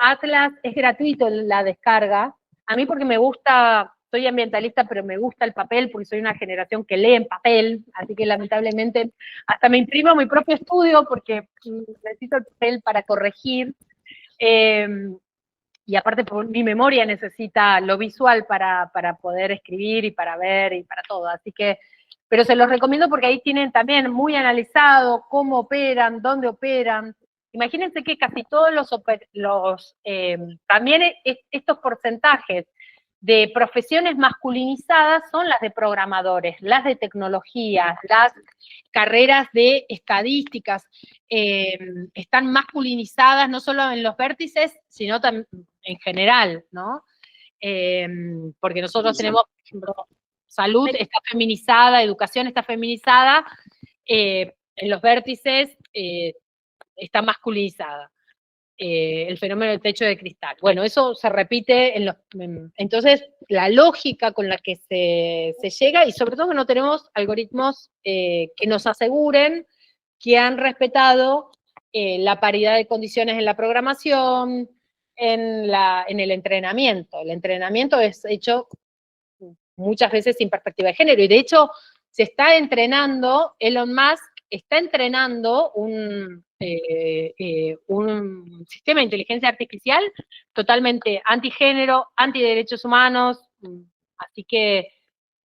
Speaker 3: Atlas, es gratuito la descarga. A mí porque me gusta soy ambientalista, pero me gusta el papel porque soy una generación que lee en papel, así que lamentablemente hasta me imprimo mi propio estudio porque necesito el papel para corregir. Y aparte mi memoria necesita lo visual para poder escribir y para ver y para todo. Así que, pero se los recomiendo porque ahí tienen también muy analizado cómo operan, dónde operan. Imagínense que casi todos también estos porcentajes de profesiones masculinizadas son las de programadores, las de tecnología, las carreras de estadísticas, están masculinizadas no solo en los vértices, sino también en general, ¿no? Porque nosotros tenemos, por ejemplo, salud está feminizada, educación está feminizada, en los vértices está masculinizada. El fenómeno del techo de cristal. Bueno, eso se repite entonces, la lógica con la que se llega, y sobre todo que no tenemos algoritmos que nos aseguren que han respetado la paridad de condiciones en la programación, en el entrenamiento. El entrenamiento es hecho muchas veces sin perspectiva de género, y de hecho se está entrenando, Elon Musk está entrenando un sistema de inteligencia artificial totalmente antigénero, antiderechos humanos, así que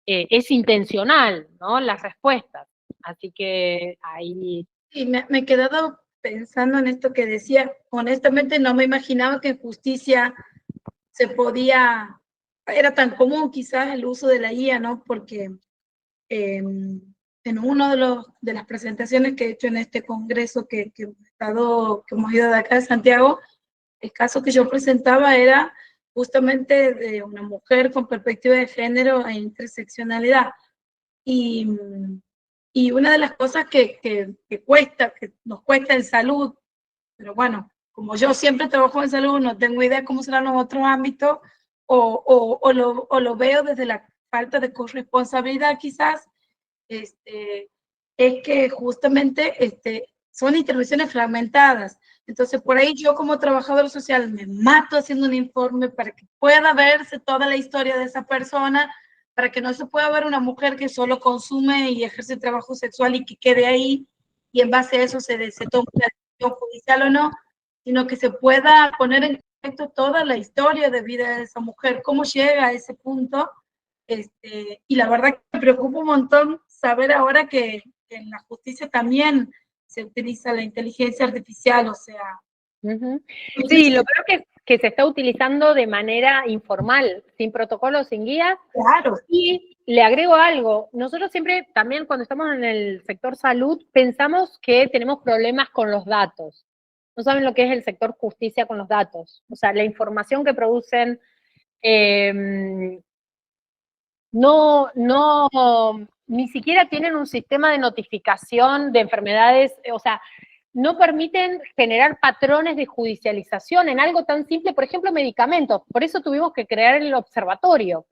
Speaker 3: es intencional, ¿no? Las respuestas. Así que ahí...
Speaker 6: Sí, me he quedado pensando en esto que decía. Honestamente no me imaginaba que en justicia era tan común quizás el uso de la IA, ¿no? Porque en uno de las presentaciones que he hecho en este congreso que hemos ido de acá de Santiago, el caso que yo presentaba era justamente de una mujer con perspectiva de género e interseccionalidad. Y una de las cosas que nos cuesta en salud, pero bueno, como yo siempre trabajo en salud, no tengo idea cómo serán los otros ámbitos, o lo veo desde la falta de corresponsabilidad quizás, es que justamente son intervenciones fragmentadas. Entonces, por ahí yo como trabajador social me mato haciendo un informe para que pueda verse toda la historia de esa persona, para que no se pueda ver una mujer que solo consume y ejerce trabajo sexual y que quede ahí, y en base a eso se tome una decisión judicial o no, sino que se pueda poner en contexto toda la historia de vida de esa mujer, cómo llega a ese punto. Y la verdad que me preocupa un montón saber ahora que en la justicia también se utiliza la inteligencia artificial, o sea...
Speaker 3: Sí, lo creo que se está utilizando de manera informal, sin protocolos, sin guías.
Speaker 6: Claro.
Speaker 3: Y le agrego algo, nosotros siempre también cuando estamos en el sector salud pensamos que tenemos problemas con los datos. No saben lo que es el sector justicia con los datos. O sea, la información que producen ni siquiera tienen un sistema de notificación de enfermedades, o sea, no permiten generar patrones de judicialización en algo tan simple, por ejemplo, medicamentos. Por eso tuvimos que crear el observatorio,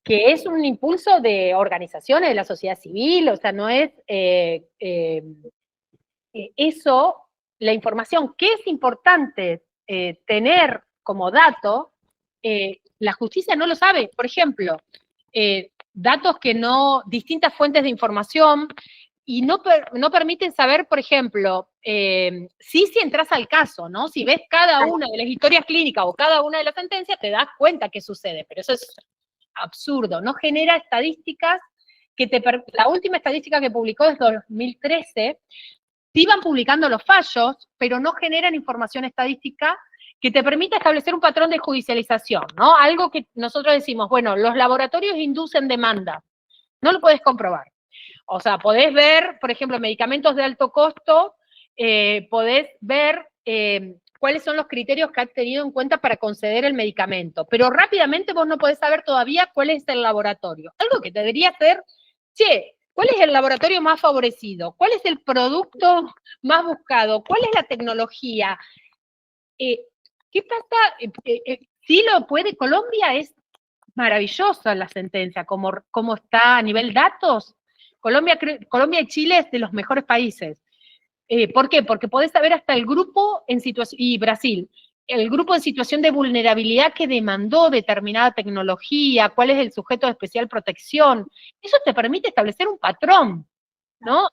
Speaker 3: que es un impulso de organizaciones de la sociedad civil, o sea, no es eso, la información que es importante tener como dato, la justicia no lo sabe. Por ejemplo, datos que distintas fuentes de información, y no permiten saber, por ejemplo, si entras al caso, ¿no? Si ves cada una de las historias clínicas o cada una de las sentencias, te das cuenta qué sucede, pero eso es absurdo, no genera estadísticas la última estadística que publicó es 2013, iban publicando los fallos, pero no generan información estadística que te permita establecer un patrón de judicialización, ¿no? Algo que nosotros decimos, bueno, los laboratorios inducen demanda, no lo podés comprobar. O sea, podés ver, por ejemplo, medicamentos de alto costo, podés ver cuáles son los criterios que han tenido en cuenta para conceder el medicamento, pero rápidamente vos no podés saber todavía cuál es el laboratorio. Algo que debería ser, ¿cuál es el laboratorio más favorecido? ¿Cuál es el producto más buscado? ¿Cuál es la tecnología? ¿Qué pasa? Sí lo puede, Colombia es maravillosa la sentencia, como está a nivel datos. Colombia y Chile es de los mejores países. ¿Por qué? Porque podés saber hasta el grupo en situación, y Brasil, el grupo en situación de vulnerabilidad que demandó determinada tecnología, cuál es el sujeto de especial protección. Eso te permite establecer un patrón, ¿no?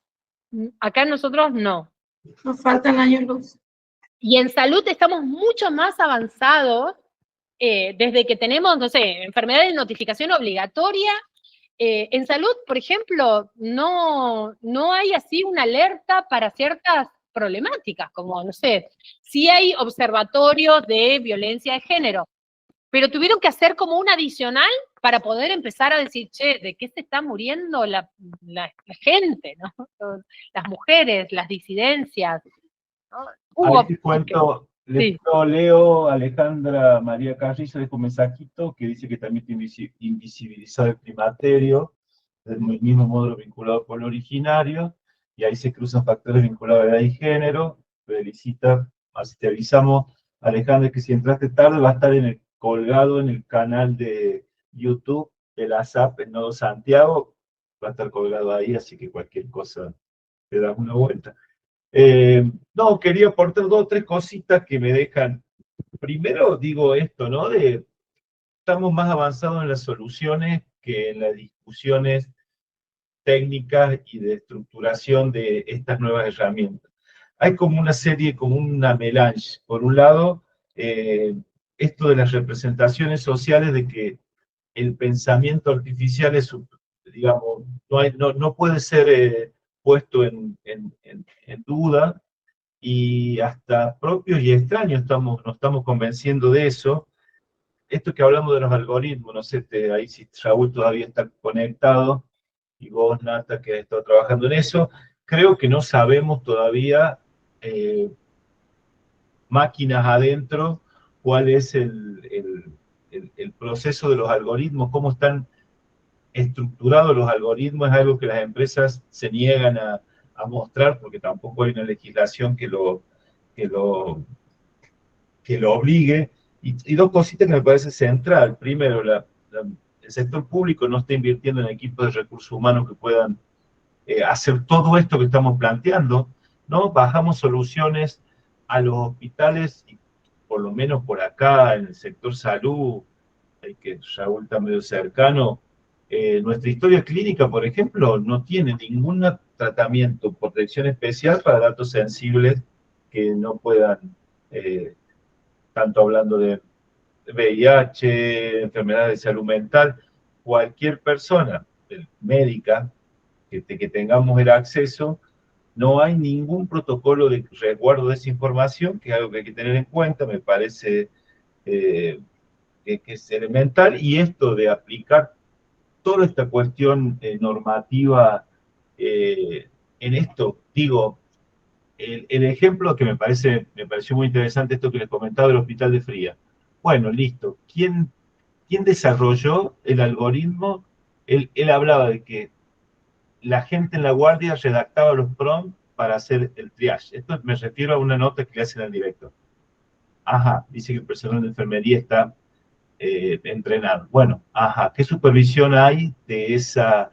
Speaker 3: Acá nosotros no.
Speaker 6: Nos faltan años luz.
Speaker 3: Y en salud estamos mucho más avanzados, desde que tenemos, no sé, enfermedades de notificación obligatoria. En salud, por ejemplo, no hay así una alerta para ciertas problemáticas, como, no sé, sí hay observatorios de violencia de género, pero tuvieron que hacer como un adicional para poder empezar a decir, che, ¿de qué se está muriendo la gente, ¿no? Las mujeres, las disidencias, ¿no?
Speaker 2: Ahí te cuento,
Speaker 3: Sí.
Speaker 2: leo Alejandra María Carrillo, dejo un mensajito que dice que también está invisibilizado el climaterio, del mismo módulo vinculado por lo originario, y ahí se cruzan factores vinculados a edad y género. Felicita, así te avisamos, Alejandra, que si entraste tarde va a estar colgado en el canal de YouTube de la SAP en Nodo Santiago, va a estar colgado ahí, así que cualquier cosa te das una vuelta. No, quería aportar 2 o 3 cositas que me dejan. Primero digo esto, ¿no? Estamos más avanzados en las soluciones que en las discusiones técnicas y de estructuración de estas nuevas herramientas. Hay como una serie, como una melange. Por un lado, esto de las representaciones sociales de que el pensamiento artificial es, digamos, no puede ser puesto en duda, y hasta propios y extraños nos estamos convenciendo de eso. Esto que hablamos de los algoritmos, no sé, ahí si Raúl todavía está conectado, y vos, Nata, que has estado trabajando en eso, creo que no sabemos todavía, máquinas adentro, cuál es el proceso de los algoritmos, cómo están estructurados los algoritmos. Es algo que las empresas se niegan a mostrar, porque tampoco hay una legislación que lo obligue. Y 2 cositas que me parece central. Primero, el sector público no está invirtiendo en equipos de recursos humanos que puedan hacer todo esto que estamos planteando, ¿no? Bajamos soluciones a los hospitales, y por lo menos por acá, en el sector salud, que Raúl está medio cercano, nuestra historia clínica, por ejemplo, no tiene ningún tratamiento, protección especial para datos sensibles que no puedan, tanto hablando de VIH, enfermedades de salud mental, cualquier persona médica que tengamos el acceso, no hay ningún protocolo de resguardo de esa información, que es algo que hay que tener en cuenta, me parece que es elemental. Y esto de aplicar toda esta cuestión normativa en esto, digo, el ejemplo que me pareció muy interesante, esto que les comentaba del Hospital de Fría. Bueno, listo. ¿Quién desarrolló el algoritmo? Él hablaba de que la gente en la guardia redactaba los prompts para hacer el triage. Esto me refiero a una nota que le hacen al director. Ajá, dice que el personal de enfermería está entrenado. Bueno, ajá, ¿qué supervisión hay de esa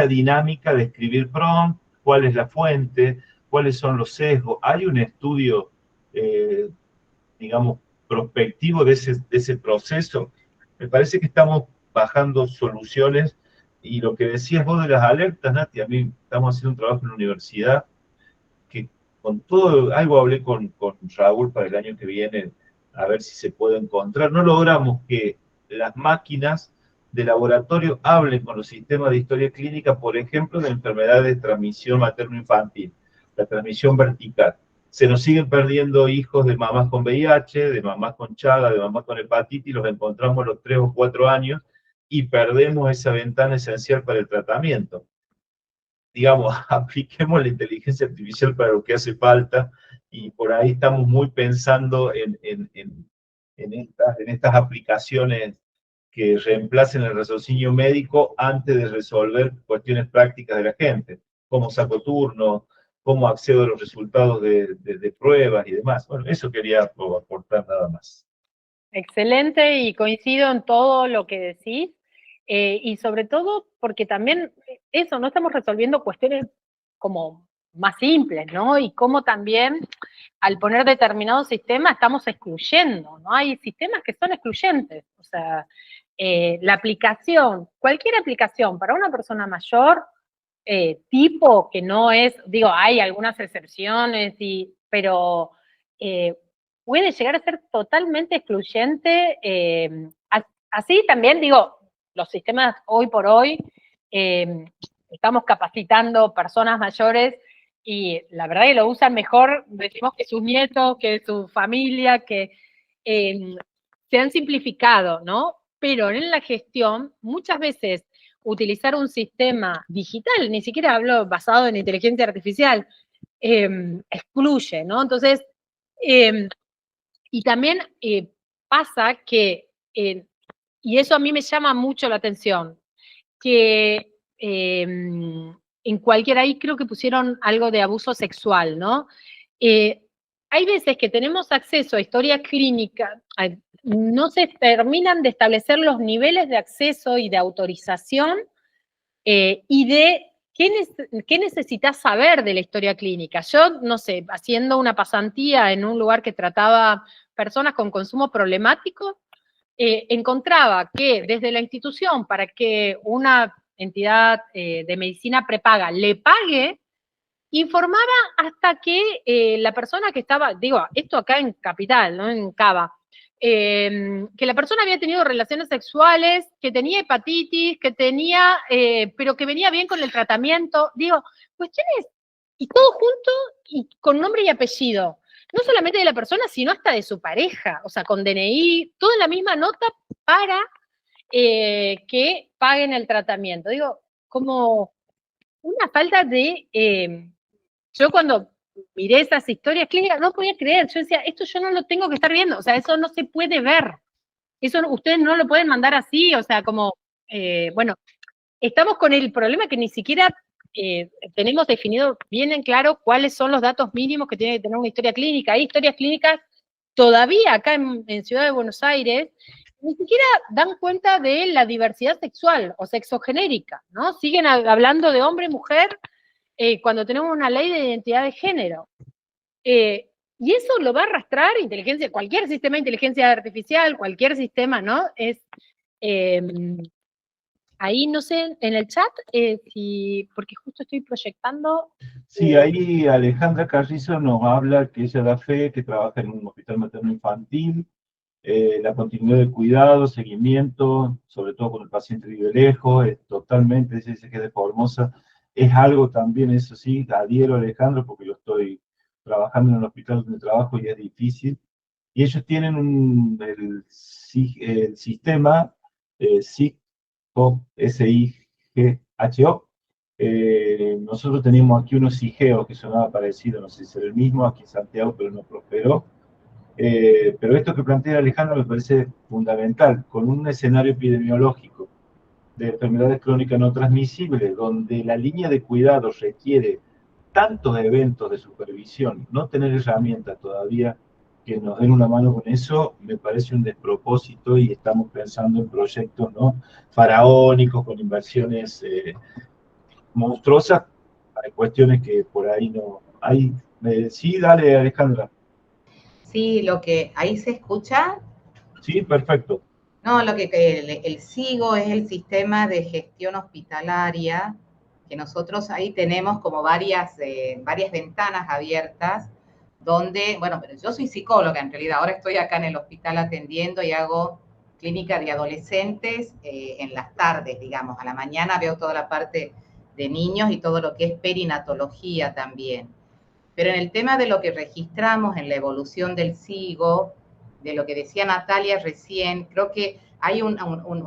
Speaker 2: dinámica de escribir prompt? ¿Cuál es la fuente? ¿Cuáles son los sesgos? ¿Hay un estudio, digamos, prospectivo de ese proceso? Me parece que estamos bajando soluciones. Y lo que decías vos de las alertas, Nati, a mí estamos haciendo un trabajo en la universidad, que con todo, algo hablé con Raúl para el año que viene, a ver si se puede encontrar. No logramos que las máquinas de laboratorio hablen con los sistemas de historia clínica, por ejemplo, de enfermedades de transmisión materno-infantil, la transmisión vertical. Se nos siguen perdiendo hijos de mamás con VIH, de mamás con Chaga, de mamás con hepatitis, los encontramos a los 3 o 4 años, y perdemos esa ventana esencial para el tratamiento. Digamos, apliquemos la inteligencia artificial para lo que hace falta, y por ahí estamos muy pensando en estas aplicaciones que reemplacen el raciocinio médico antes de resolver cuestiones prácticas de la gente, cómo saco turno, cómo accedo a los resultados de pruebas y demás. Bueno, eso quería aportar nada más.
Speaker 3: Excelente, y coincido en todo lo que decís, y sobre todo porque también eso, no estamos resolviendo cuestiones como más simples, ¿no? Y cómo también al poner determinados sistemas estamos excluyendo, ¿no? Hay sistemas que son excluyentes, o sea, la aplicación, cualquier aplicación para una persona mayor, tipo que no es, digo, hay algunas excepciones, pero puede llegar a ser totalmente excluyente. Así también, digo, los sistemas hoy por hoy, estamos capacitando personas mayores y la verdad que lo usan mejor, decimos, que sus nietos, que su familia, que se han simplificado, ¿no? Pero en la gestión, muchas veces utilizar un sistema digital, ni siquiera hablo basado en inteligencia artificial, excluye, ¿no? Entonces, y también pasa que, y eso a mí me llama mucho la atención, que en cualquier, ahí creo que pusieron algo de abuso sexual, ¿no? Hay veces que tenemos acceso a historias clínicas, no se terminan de establecer los niveles de acceso y de autorización y de qué necesitas saber de la historia clínica. Yo, no sé, haciendo una pasantía en un lugar que trataba personas con consumo problemático, encontraba que desde la institución, para que una entidad de medicina prepaga le pague, informaba hasta que la persona que estaba, digo, esto acá en Capital, ¿no? En Cava, que la persona había tenido relaciones sexuales, que tenía hepatitis, que tenía, pero que venía bien con el tratamiento, digo, cuestiones, y todo junto y con nombre y apellido, no solamente de la persona, sino hasta de su pareja, o sea, con DNI, todo en la misma nota para que paguen el tratamiento. Digo, como una falta de, yo cuando miré esas historias clínicas no podía creer, yo decía, esto yo no lo tengo que estar viendo, o sea, eso no se puede ver, eso ustedes no lo pueden mandar así, o sea, como, bueno, estamos con el problema que ni siquiera tenemos definido bien en claro cuáles son los datos mínimos que tiene que tener una historia clínica. Hay historias clínicas todavía acá en Ciudad de Buenos Aires, ni siquiera dan cuenta de la diversidad sexual o sexogenérica, ¿no? Siguen hablando de hombre y mujer cuando tenemos una ley de identidad de género. Y eso lo va a arrastrar inteligencia, cualquier sistema de inteligencia artificial, cualquier sistema, ¿no? Es, ahí, no sé, en el chat, porque justo estoy proyectando.
Speaker 2: Sí, ahí Alejandra Carrizo nos habla que ella da fe, que trabaja en un hospital materno infantil, la continuidad de cuidado, seguimiento, sobre todo cuando el paciente vive lejos, es totalmente, dice que es de Formosa, es algo también, eso sí, adhiero a Alejandro porque lo estoy trabajando en el hospital donde trabajo y es difícil. Y ellos tienen el sistema SIGHO, SIGHO. Nosotros teníamos aquí unos SIGEO que sonaba parecido, no sé si era el mismo, aquí en Santiago, pero no prosperó. Pero esto que plantea Alejandro me parece fundamental, con un escenario epidemiológico de enfermedades crónicas no transmisibles, donde la línea de cuidado requiere tantos eventos de supervisión, no tener herramientas todavía que nos den una mano con eso, me parece un despropósito y estamos pensando en proyectos, ¿no?, faraónicos, con inversiones monstruosas. Hay cuestiones que por ahí no hay. Sí, dale, Alejandra.
Speaker 7: Sí, lo que ahí se escucha.
Speaker 2: Sí, perfecto.
Speaker 7: No, lo que el SIGO es el sistema de gestión hospitalaria, que nosotros ahí tenemos como varias ventanas abiertas, donde, bueno, pero yo soy psicóloga en realidad, ahora estoy acá en el hospital atendiendo y hago clínica de adolescentes en las tardes, digamos, a la mañana veo toda la parte de niños y todo lo que es perinatología también. Pero en el tema de lo que registramos en la evolución del SIGO, de lo que decía Natalia recién, creo que hay un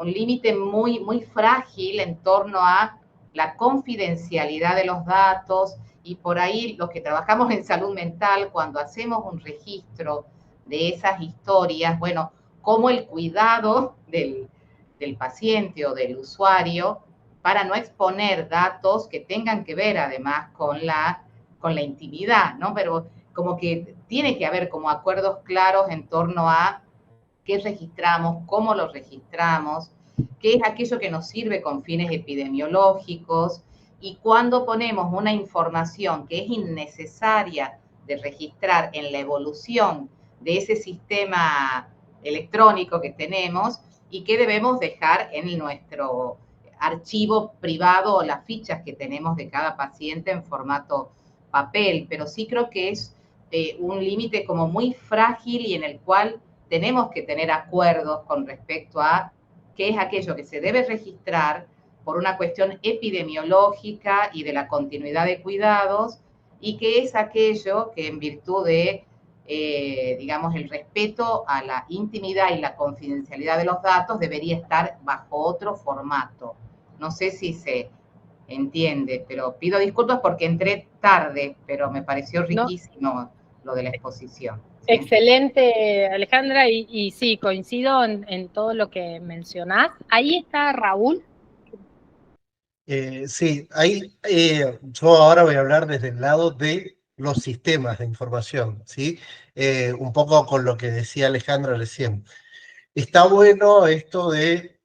Speaker 7: límite muy, muy frágil en torno a la confidencialidad de los datos, y por ahí los que trabajamos en salud mental, cuando hacemos un registro de esas historias, bueno, cómo el cuidado del paciente o del usuario para no exponer datos que tengan que ver además con la intimidad, ¿no? Pero como que tiene que haber como acuerdos claros en torno a qué registramos, cómo lo registramos, qué es aquello que nos sirve con fines epidemiológicos, y cuando ponemos una información que es innecesaria de registrar en la evolución de ese sistema electrónico que tenemos y que debemos dejar en nuestro archivo privado o las fichas que tenemos de cada paciente en formato papel, pero sí creo que es un límite como muy frágil y en el cual tenemos que tener acuerdos con respecto a qué es aquello que se debe registrar por una cuestión epidemiológica y de la continuidad de cuidados, y qué es aquello que en virtud de, digamos, el respeto a la intimidad y la confidencialidad de los datos debería estar bajo otro formato. No sé si se entiende, pero pido disculpas porque entré tarde, pero me pareció riquísimo lo de la exposición. ¿Sí?
Speaker 3: Excelente, Alejandra, y sí, coincido en todo lo que mencionás. Ahí está Raúl.
Speaker 5: Sí, ahí yo ahora voy a hablar desde el lado de los sistemas de información, ¿sí? Un poco con lo que decía Alejandra recién. Está bueno esto de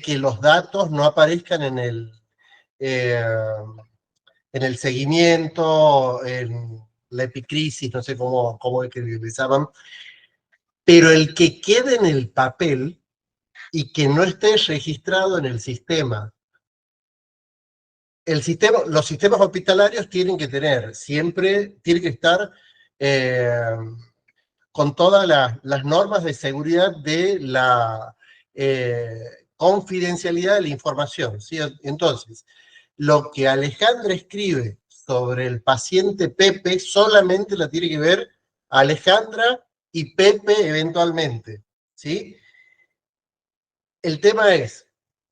Speaker 5: que los datos no aparezcan en el seguimiento, en la epicrisis, no sé cómo es que le llaman, pero el que quede en el papel y que no esté registrado en el sistema. Los sistemas hospitalarios tienen que tener, siempre tienen que estar con todas las normas de seguridad de la confidencialidad de la información, ¿sí? Entonces, lo que Alejandra escribe sobre el paciente Pepe solamente la tiene que ver Alejandra y Pepe eventualmente, ¿sí? El tema es,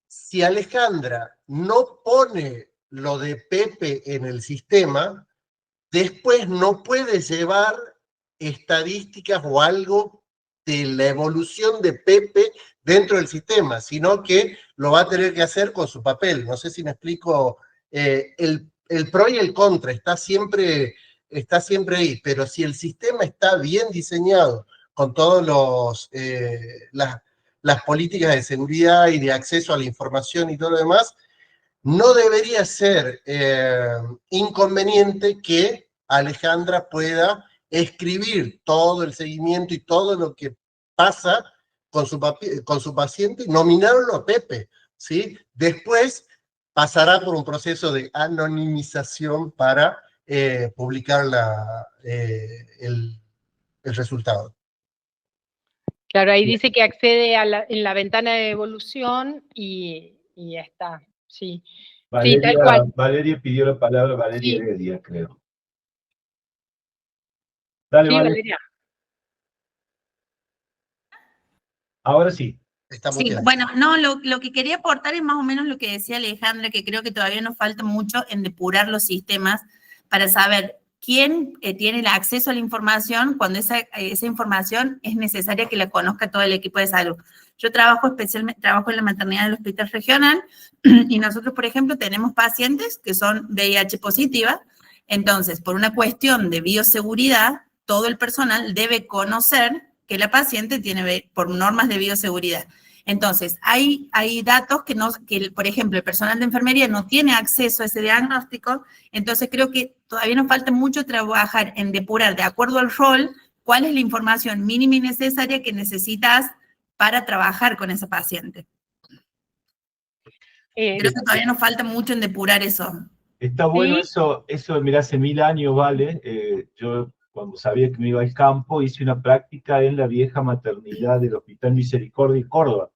Speaker 5: si Alejandra no pone lo de Pepe en el sistema, después no puede llevar estadísticas o algo de la evolución de Pepe dentro del sistema, sino que lo va a tener que hacer con su papel. No sé si me explico. El pro y el contra está siempre ahí, pero si el sistema está bien diseñado con todas las políticas de seguridad y de acceso a la información y todo lo demás, no debería ser inconveniente que Alejandra pueda escribir todo el seguimiento y todo lo que pasa con su paciente y nominarlo a Pepe, ¿sí? Después pasará por un proceso de anonimización para publicar el resultado.
Speaker 3: Claro, ahí dice que accede en la ventana de evolución y ya está, sí. Sí, tal cual.
Speaker 2: Valeria pidió la palabra, Valeria
Speaker 3: Sí.
Speaker 2: Heredia, creo. Dale,
Speaker 3: Sí,
Speaker 2: Valeria.
Speaker 3: Valeria.
Speaker 2: Ahora sí.
Speaker 8: Sí, bueno, no, lo que quería aportar es más o menos lo que decía Alejandra, que creo que todavía nos falta mucho en depurar los sistemas para saber quién tiene el acceso a la información cuando esa información es necesaria que la conozca todo el equipo de salud. Yo trabajo en la maternidad del hospital regional y nosotros, por ejemplo, tenemos pacientes que son VIH positiva. Entonces, por una cuestión de bioseguridad, todo el personal debe conocer que la paciente tiene por normas de bioseguridad. Entonces, hay datos que, por ejemplo, el personal de enfermería no tiene acceso a ese diagnóstico, entonces creo que todavía nos falta mucho trabajar en depurar, de acuerdo al rol, cuál es la información mínima y necesaria que necesitas para trabajar con esa paciente. Creo que todavía nos falta mucho en depurar eso.
Speaker 2: Está bueno eso, mira, hace 1000 años, vale, yo cuando sabía que me iba al campo, hice una práctica en la vieja maternidad del Hospital Misericordia en Córdoba.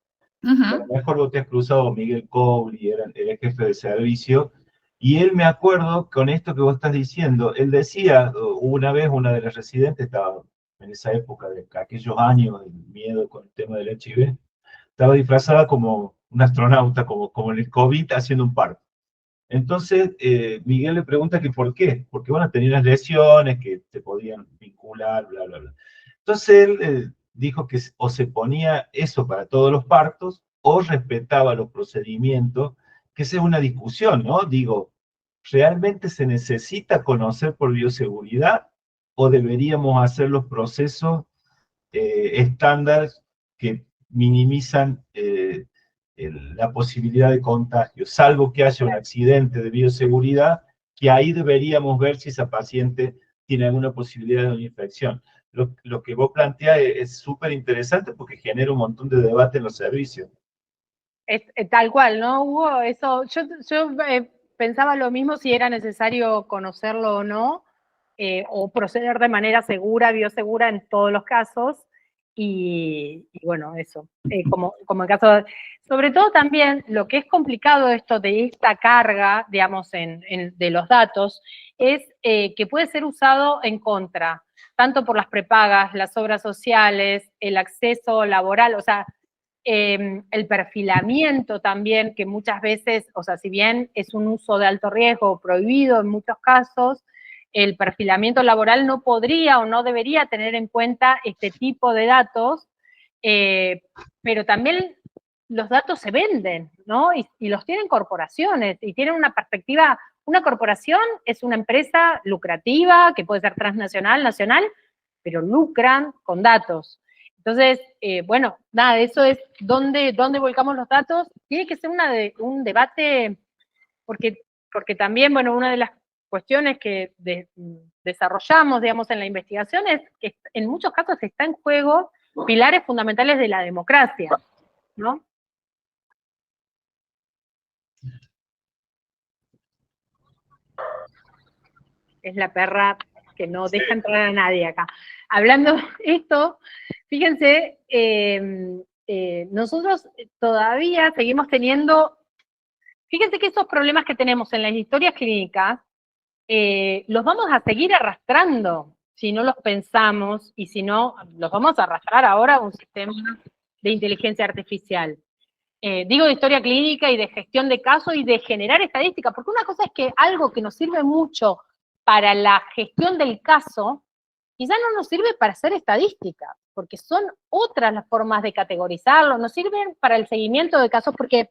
Speaker 2: A lo mejor vos te has cruzado con Miguel Cobri, era jefe de servicio, y él, me acuerdo, con esto que vos estás diciendo, él decía, una vez una de las residentes, estaba en esa época, de aquellos años, el miedo con el tema del HIV, estaba disfrazada como un astronauta, como en el COVID, haciendo un parto. Entonces, Miguel le pregunta que por qué, porque bueno, tenía unas lesiones que se podían vincular, bla, bla, bla. Entonces él dijo que o se ponía eso para todos los partos, o respetaba los procedimientos, que esa es una discusión, ¿no? Digo, ¿realmente se necesita conocer por bioseguridad, o deberíamos hacer los procesos estándar que minimizan la posibilidad de contagio, salvo que haya un accidente de bioseguridad, que ahí deberíamos ver si esa paciente tiene alguna posibilidad de una infección. Lo que vos planteás es súper interesante porque genera un montón de debate en los servicios.
Speaker 3: Es tal cual, ¿no, Hugo? Eso, yo pensaba lo mismo si era necesario conocerlo o no, o proceder de manera segura, biosegura en todos los casos, y bueno, eso, como el caso de, sobre todo también lo que es complicado esto de esta carga, digamos, de los datos, es que puede ser usado en contra, tanto por las prepagas, las obras sociales, el acceso laboral, o sea, el perfilamiento también, que muchas veces, o sea, si bien es un uso de alto riesgo prohibido en muchos casos, el perfilamiento laboral no podría o no debería tener en cuenta este tipo de datos, pero también los datos se venden, ¿no? Y los tienen corporaciones, y tienen una perspectiva. Una corporación es una empresa lucrativa, que puede ser transnacional, nacional, pero lucran con datos. Entonces, bueno, nada, eso es dónde volcamos los datos. Tiene que ser un debate, porque también, bueno, una de las cuestiones que desarrollamos, digamos, en la investigación es que en muchos casos está en juego pilares fundamentales de la democracia, ¿no? Es la perra que no deja entrar a nadie acá. Hablando de esto, fíjense, nosotros todavía seguimos teniendo, fíjense que esos problemas que tenemos en las historias clínicas, los vamos a seguir arrastrando si no los pensamos, y si no, los vamos a arrastrar ahora a un sistema de inteligencia artificial. Digo de historia clínica y de gestión de casos y de generar estadística, porque una cosa es que algo que nos sirve mucho para la gestión del caso, quizá no nos sirve para hacer estadística, porque son otras las formas de categorizarlo, nos sirven para el seguimiento de casos, porque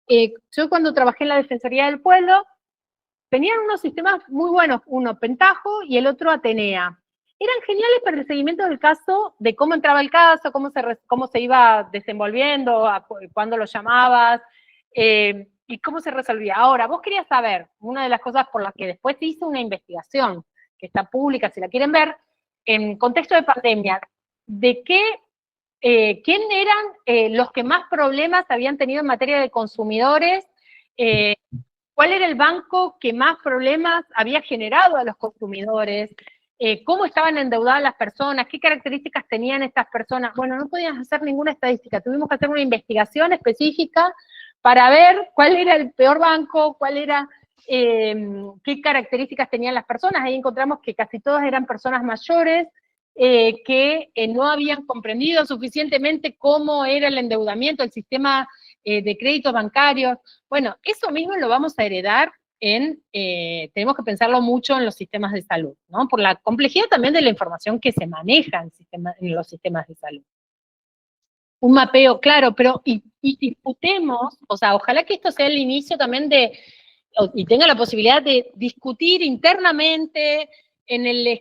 Speaker 3: yo cuando trabajé en la Defensoría del Pueblo, tenían unos sistemas muy buenos, uno Pentaho y el otro Atenea. Eran geniales para el seguimiento del caso, de cómo entraba el caso, cómo se iba desenvolviendo, cuándo lo llamabas, y cómo se resolvía. Ahora, vos querías saber, una de las cosas por las que después se hizo una investigación, que está pública, si la quieren ver, en contexto de pandemia, de quién eran los que más problemas habían tenido en materia de consumidores, cuál era el banco que más problemas había generado a los consumidores, cómo estaban endeudadas las personas, qué características tenían estas personas. Bueno, no podían hacer ninguna estadística, tuvimos que hacer una investigación específica para ver cuál era el peor banco, qué características tenían las personas. Ahí encontramos que casi todas eran personas mayores, que no habían comprendido suficientemente cómo era el endeudamiento, el sistema de créditos bancarios. Bueno, eso mismo lo vamos a heredar tenemos que pensarlo mucho en los sistemas de salud, ¿no? Por la complejidad también de la información que se maneja en los sistemas de salud. Un mapeo, claro, pero y disputemos, o sea, ojalá que esto sea el inicio también y tenga la posibilidad de discutir internamente en el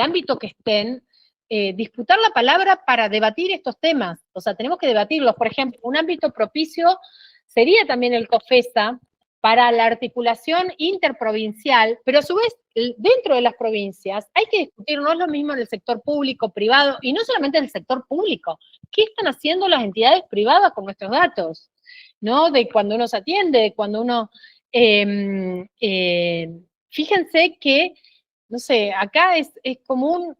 Speaker 3: ámbito que estén, disputar la palabra para debatir estos temas. O sea, tenemos que debatirlos. Por ejemplo, un ámbito propicio sería también el COFESA para la articulación interprovincial, pero a su vez, dentro de las provincias, hay que discutir, no es lo mismo en el sector público, privado, y no solamente en el sector público. ¿Qué están haciendo las entidades privadas con nuestros datos? ¿No? De cuando uno se atiende, de cuando uno... fíjense que, no sé, acá es común,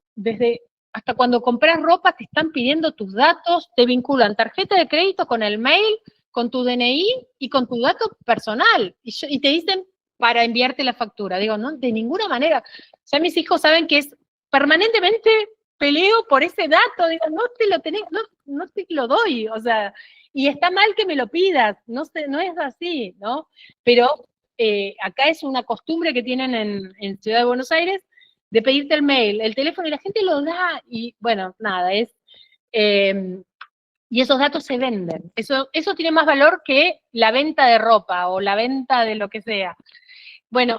Speaker 3: hasta cuando compras ropa te están pidiendo tus datos, te vinculan tarjeta de crédito con el mail, con tu DNI y con tu dato personal, y te dicen para enviarte la factura. Digo, no, de ninguna manera. Ya mis hijos saben que es permanentemente peleo por ese dato, digo, no te lo tenés, no te lo doy, o sea, y está mal que me lo pidas, no es así, ¿no? Pero acá es una costumbre que tienen en Ciudad de Buenos Aires, de pedirte el mail, el teléfono, y la gente lo da, y bueno, nada, y esos datos se venden. Eso tiene más valor que la venta de ropa o la venta de lo que sea. Bueno,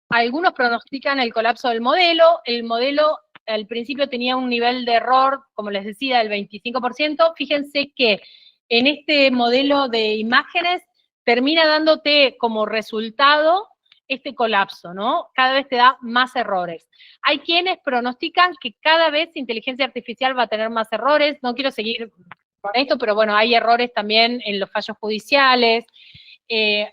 Speaker 3: algunos pronostican el colapso del modelo. El modelo al principio tenía un nivel de error, como les decía, del 25%, fíjense que en este modelo de imágenes termina dándote como resultado este colapso, ¿no? Cada vez te da más errores. Hay quienes pronostican que cada vez inteligencia artificial va a tener más errores. No quiero seguir con esto, pero bueno, hay errores también en los fallos judiciales.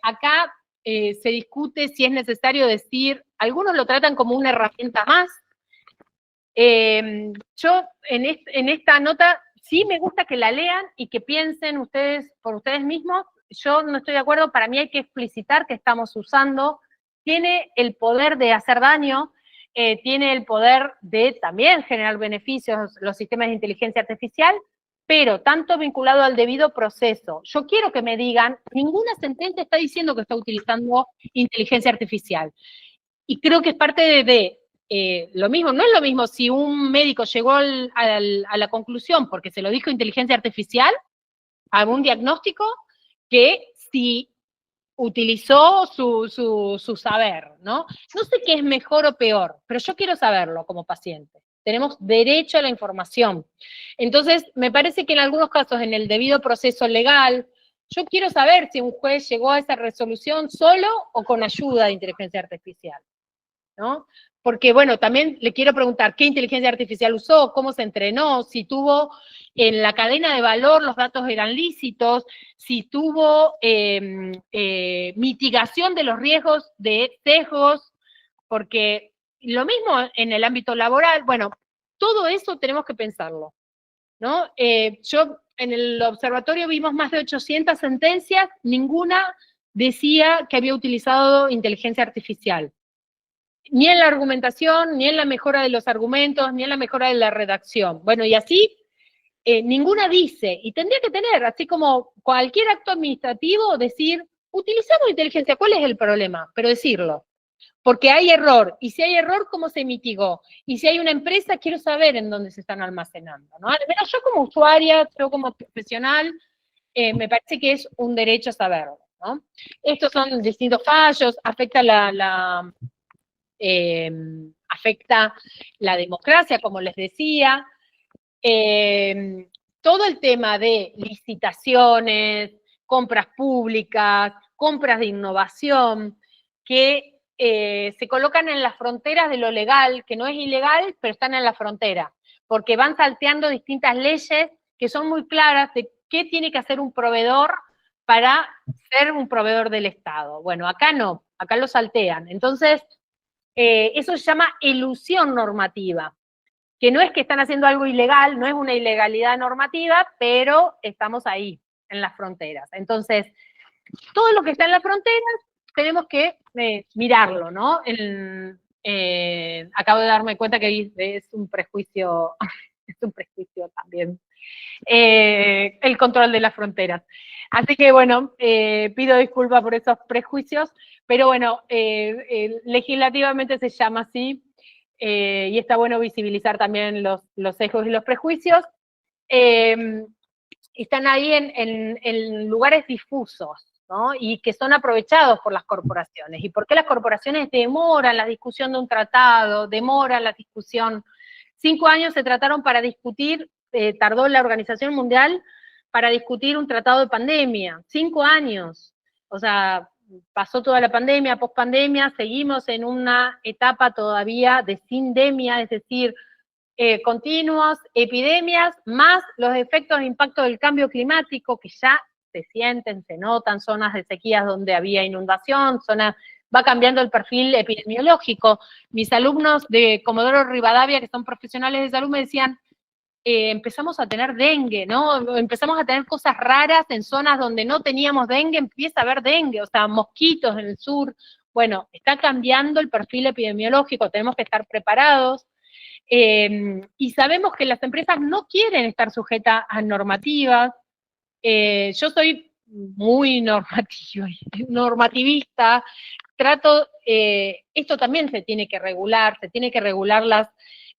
Speaker 3: Acá se discute si es necesario decir, algunos lo tratan como una herramienta más. Yo en esta nota sí me gusta que la lean y que piensen ustedes por ustedes mismos. Yo no estoy de acuerdo, para mí hay que explicitar que estamos usando. Tiene el poder de hacer daño, tiene el poder de también generar beneficios los sistemas de inteligencia artificial, pero tanto vinculado al debido proceso. Yo quiero que me digan, ninguna sentencia está diciendo que está utilizando inteligencia artificial. Y creo que es parte de lo mismo, no es lo mismo si un médico llegó a la conclusión porque se lo dijo inteligencia artificial, a un diagnóstico, que si utilizó su saber, ¿no? No sé qué es mejor o peor, pero yo quiero saberlo como paciente. Tenemos derecho a la información. Entonces, me parece que en algunos casos, en el debido proceso legal, yo quiero saber si un juez llegó a esa resolución solo o con ayuda de inteligencia artificial, ¿no? Porque, bueno, también le quiero preguntar qué inteligencia artificial usó, cómo se entrenó, si tuvo en la cadena de valor los datos eran lícitos, si tuvo mitigación de los riesgos de sesgos, porque lo mismo en el ámbito laboral, bueno, todo eso tenemos que pensarlo, ¿no? Yo en el observatorio vimos más de 800 sentencias, ninguna decía que había utilizado inteligencia artificial. Ni en la argumentación, ni en la mejora de los argumentos, ni en la mejora de la redacción. Bueno, y así, ninguna dice, y tendría que tener, así como cualquier acto administrativo, decir, utilizamos inteligencia, ¿cuál es el problema? Pero decirlo, porque hay error, y si hay error, ¿cómo se mitigó? Y si hay una empresa, quiero saber en dónde se están almacenando, ¿no? Al menos yo como usuaria, yo como profesional, me parece que es un derecho saberlo, ¿no? Estos son distintos fallos, afecta afecta la democracia, como les decía, todo el tema de licitaciones, compras públicas, compras de innovación, que se colocan en las fronteras de lo legal, que no es ilegal, pero están en la frontera, porque van salteando distintas leyes que son muy claras de qué tiene que hacer un proveedor para ser un proveedor del Estado. Bueno, acá no, acá lo saltean. Entonces, eso se llama elusión normativa, que no es que están haciendo algo ilegal, no es una ilegalidad normativa, pero estamos ahí, en las fronteras. Entonces, todo lo que está en las fronteras tenemos que mirarlo, ¿no? Acabo de darme cuenta que es un prejuicio, es un prejuicio también, el control de las fronteras. Así que, bueno, pido disculpas por esos prejuicios, pero bueno, legislativamente se llama así, y está bueno visibilizar también los sesgos y los prejuicios. Están ahí en lugares difusos, ¿no? Y que son aprovechados por las corporaciones. ¿Y por qué las corporaciones demoran la discusión de un tratado, demoran la discusión? 5 años se trataron para discutir, tardó la Organización Mundial para discutir un tratado de pandemia. 5 años. O sea, pasó toda la pandemia, pospandemia, seguimos en una etapa todavía de sindemia, es decir, continuas epidemias, más los efectos de impacto del cambio climático que ya se sienten, se notan, zonas de sequías donde había inundación, va cambiando el perfil epidemiológico. Mis alumnos de Comodoro Rivadavia, que son profesionales de salud, me decían, empezamos a tener dengue, ¿no? Empezamos a tener cosas raras en zonas donde no teníamos dengue, empieza a haber dengue, o sea, mosquitos en el sur. Bueno, está cambiando el perfil epidemiológico, tenemos que estar preparados. Y sabemos que las empresas no quieren estar sujetas a normativas. Yo soy muy normativista, esto también se tiene que regular las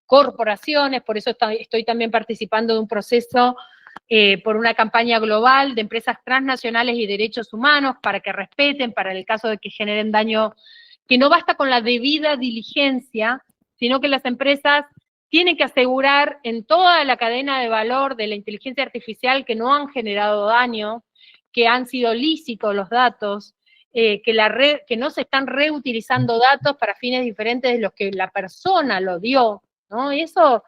Speaker 3: corporaciones, por eso estoy también participando de un proceso por una campaña global de empresas transnacionales y derechos humanos para que respeten, para el caso de que generen daño, que no basta con la debida diligencia, sino que las empresas tiene que asegurar en toda la cadena de valor de la inteligencia artificial que no han generado daño, que han sido lícitos los datos, que no se están reutilizando datos para fines diferentes de los que la persona lo dio, ¿no? Y eso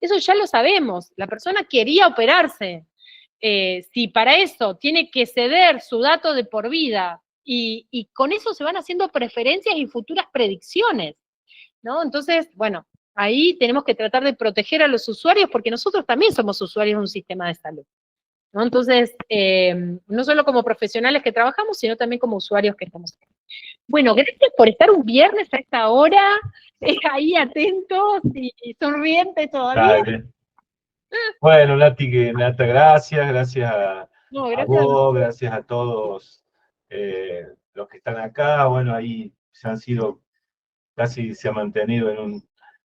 Speaker 3: ya lo sabemos, la persona quería operarse. Si para eso tiene que ceder su dato de por vida, y con eso se van haciendo preferencias y futuras predicciones, ¿no? Entonces, bueno, ahí tenemos que tratar de proteger a los usuarios, porque nosotros también somos usuarios de un sistema de salud, ¿no? Entonces, no solo como profesionales que trabajamos, sino también como usuarios que estamos aquí. Bueno, gracias por estar un viernes a esta hora, ahí atentos y sonrientes todavía.
Speaker 2: Dale. Bueno, Nata, gracias a vos, gracias a todos los que están acá. Bueno, ahí casi se ha mantenido en un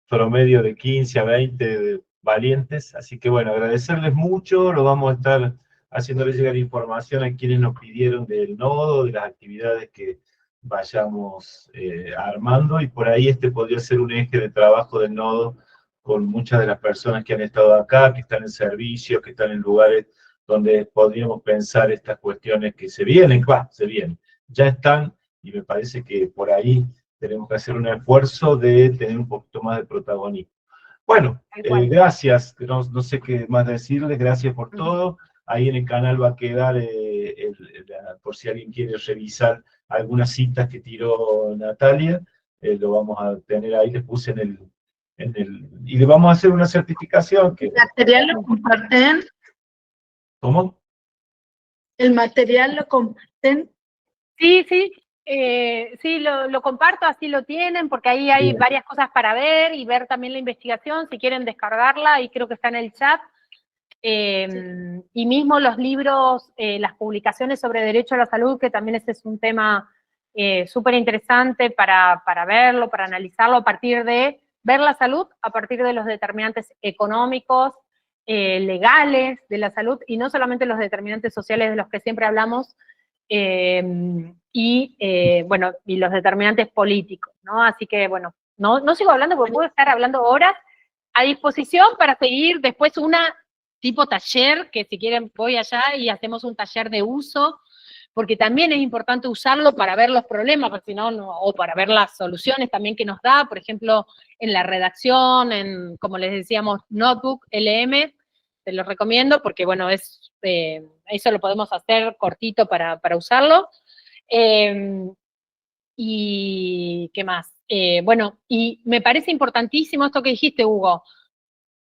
Speaker 2: promedio de 15 a 20 valientes, así que bueno, agradecerles mucho, lo vamos a estar haciéndoles llegar información a quienes nos pidieron del nodo, de las actividades que vayamos armando, y por ahí podría ser un eje de trabajo del nodo con muchas de las personas que han estado acá, que están en servicios, que están en lugares donde podríamos pensar estas cuestiones que se vienen, ya están, y me parece que por ahí tenemos que hacer un esfuerzo de tener un poquito más de protagonismo. Bueno, gracias, no sé qué más decirles, gracias por todo. Ahí en el canal va a quedar, por si alguien quiere revisar algunas citas que tiró Natalia, lo vamos a tener ahí, les puse y le vamos a hacer una certificación.
Speaker 6: ¿El material lo comparten?
Speaker 2: ¿Cómo?
Speaker 6: ¿El material lo comparten?
Speaker 3: Sí, lo comparto, así lo tienen, porque ahí hay varias cosas para ver y ver también la investigación, si quieren descargarla, y creo que está en el chat. Y mismo los libros, las publicaciones sobre derecho a la salud, que también ese es un tema súper interesante para verlo, para analizarlo, a partir de ver la salud, a partir de los determinantes económicos, legales de la salud, y no solamente los determinantes sociales de los que siempre hablamos, y los determinantes políticos, ¿no? Así que, bueno, no sigo hablando porque puedo estar hablando horas, a disposición para seguir después tipo taller, que si quieren voy allá y hacemos un taller de uso, porque también es importante usarlo para ver los problemas, porque si no, o para ver las soluciones también que nos da, por ejemplo, en la redacción, como les decíamos, Notebook, LM, te lo recomiendo, porque bueno, eso lo podemos hacer cortito para usarlo. Y, ¿qué más? Bueno, y me parece importantísimo esto que dijiste, Hugo,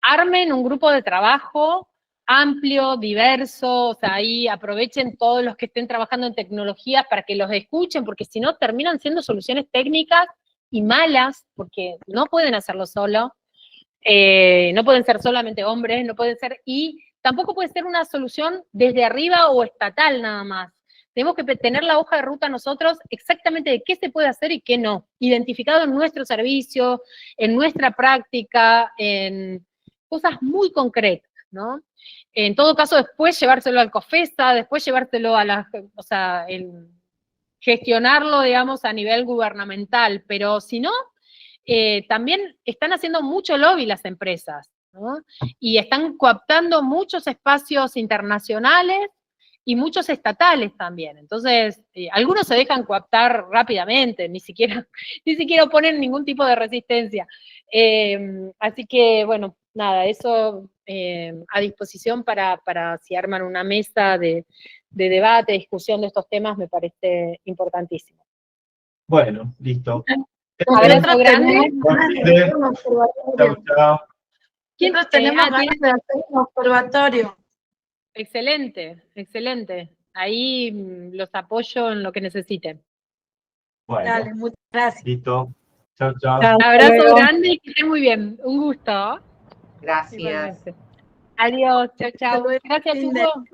Speaker 3: armen un grupo de trabajo amplio, diverso, o sea, ahí aprovechen todos los que estén trabajando en tecnologías para que los escuchen, porque si no terminan siendo soluciones técnicas y malas, porque no pueden hacerlo solo, no pueden ser solamente hombres, no pueden ser, y tampoco puede ser una solución desde arriba o estatal nada más. Tenemos que tener la hoja de ruta nosotros exactamente de qué se puede hacer y qué no, identificado en nuestro servicio, en nuestra práctica, en cosas muy concretas, ¿no? En todo caso, después llevárselo al COFESA, después llevárselo a gestionarlo, digamos, a nivel gubernamental, pero si no, también están haciendo mucho lobby las empresas, ¿no? Y están cooptando muchos espacios internacionales y muchos estatales también. Entonces, algunos se dejan cooptar rápidamente, ni siquiera oponen ningún tipo de resistencia. Así que, bueno, nada, eso a disposición para si arman una mesa de debate, discusión de estos temas, me parece importantísimo.
Speaker 2: Bueno, listo.
Speaker 3: Abrazo grande.
Speaker 2: Chao.
Speaker 6: Nosotros tenemos ganas de hacer un observatorio.
Speaker 3: Excelente, excelente. Ahí los apoyo en lo que necesiten.
Speaker 2: Bueno,
Speaker 6: Dale, muchas gracias.
Speaker 2: listo. Chao.
Speaker 3: Abrazo grande y que estén muy bien. Un gusto.
Speaker 7: Gracias.
Speaker 3: Adiós, chao. Gracias, Hugo.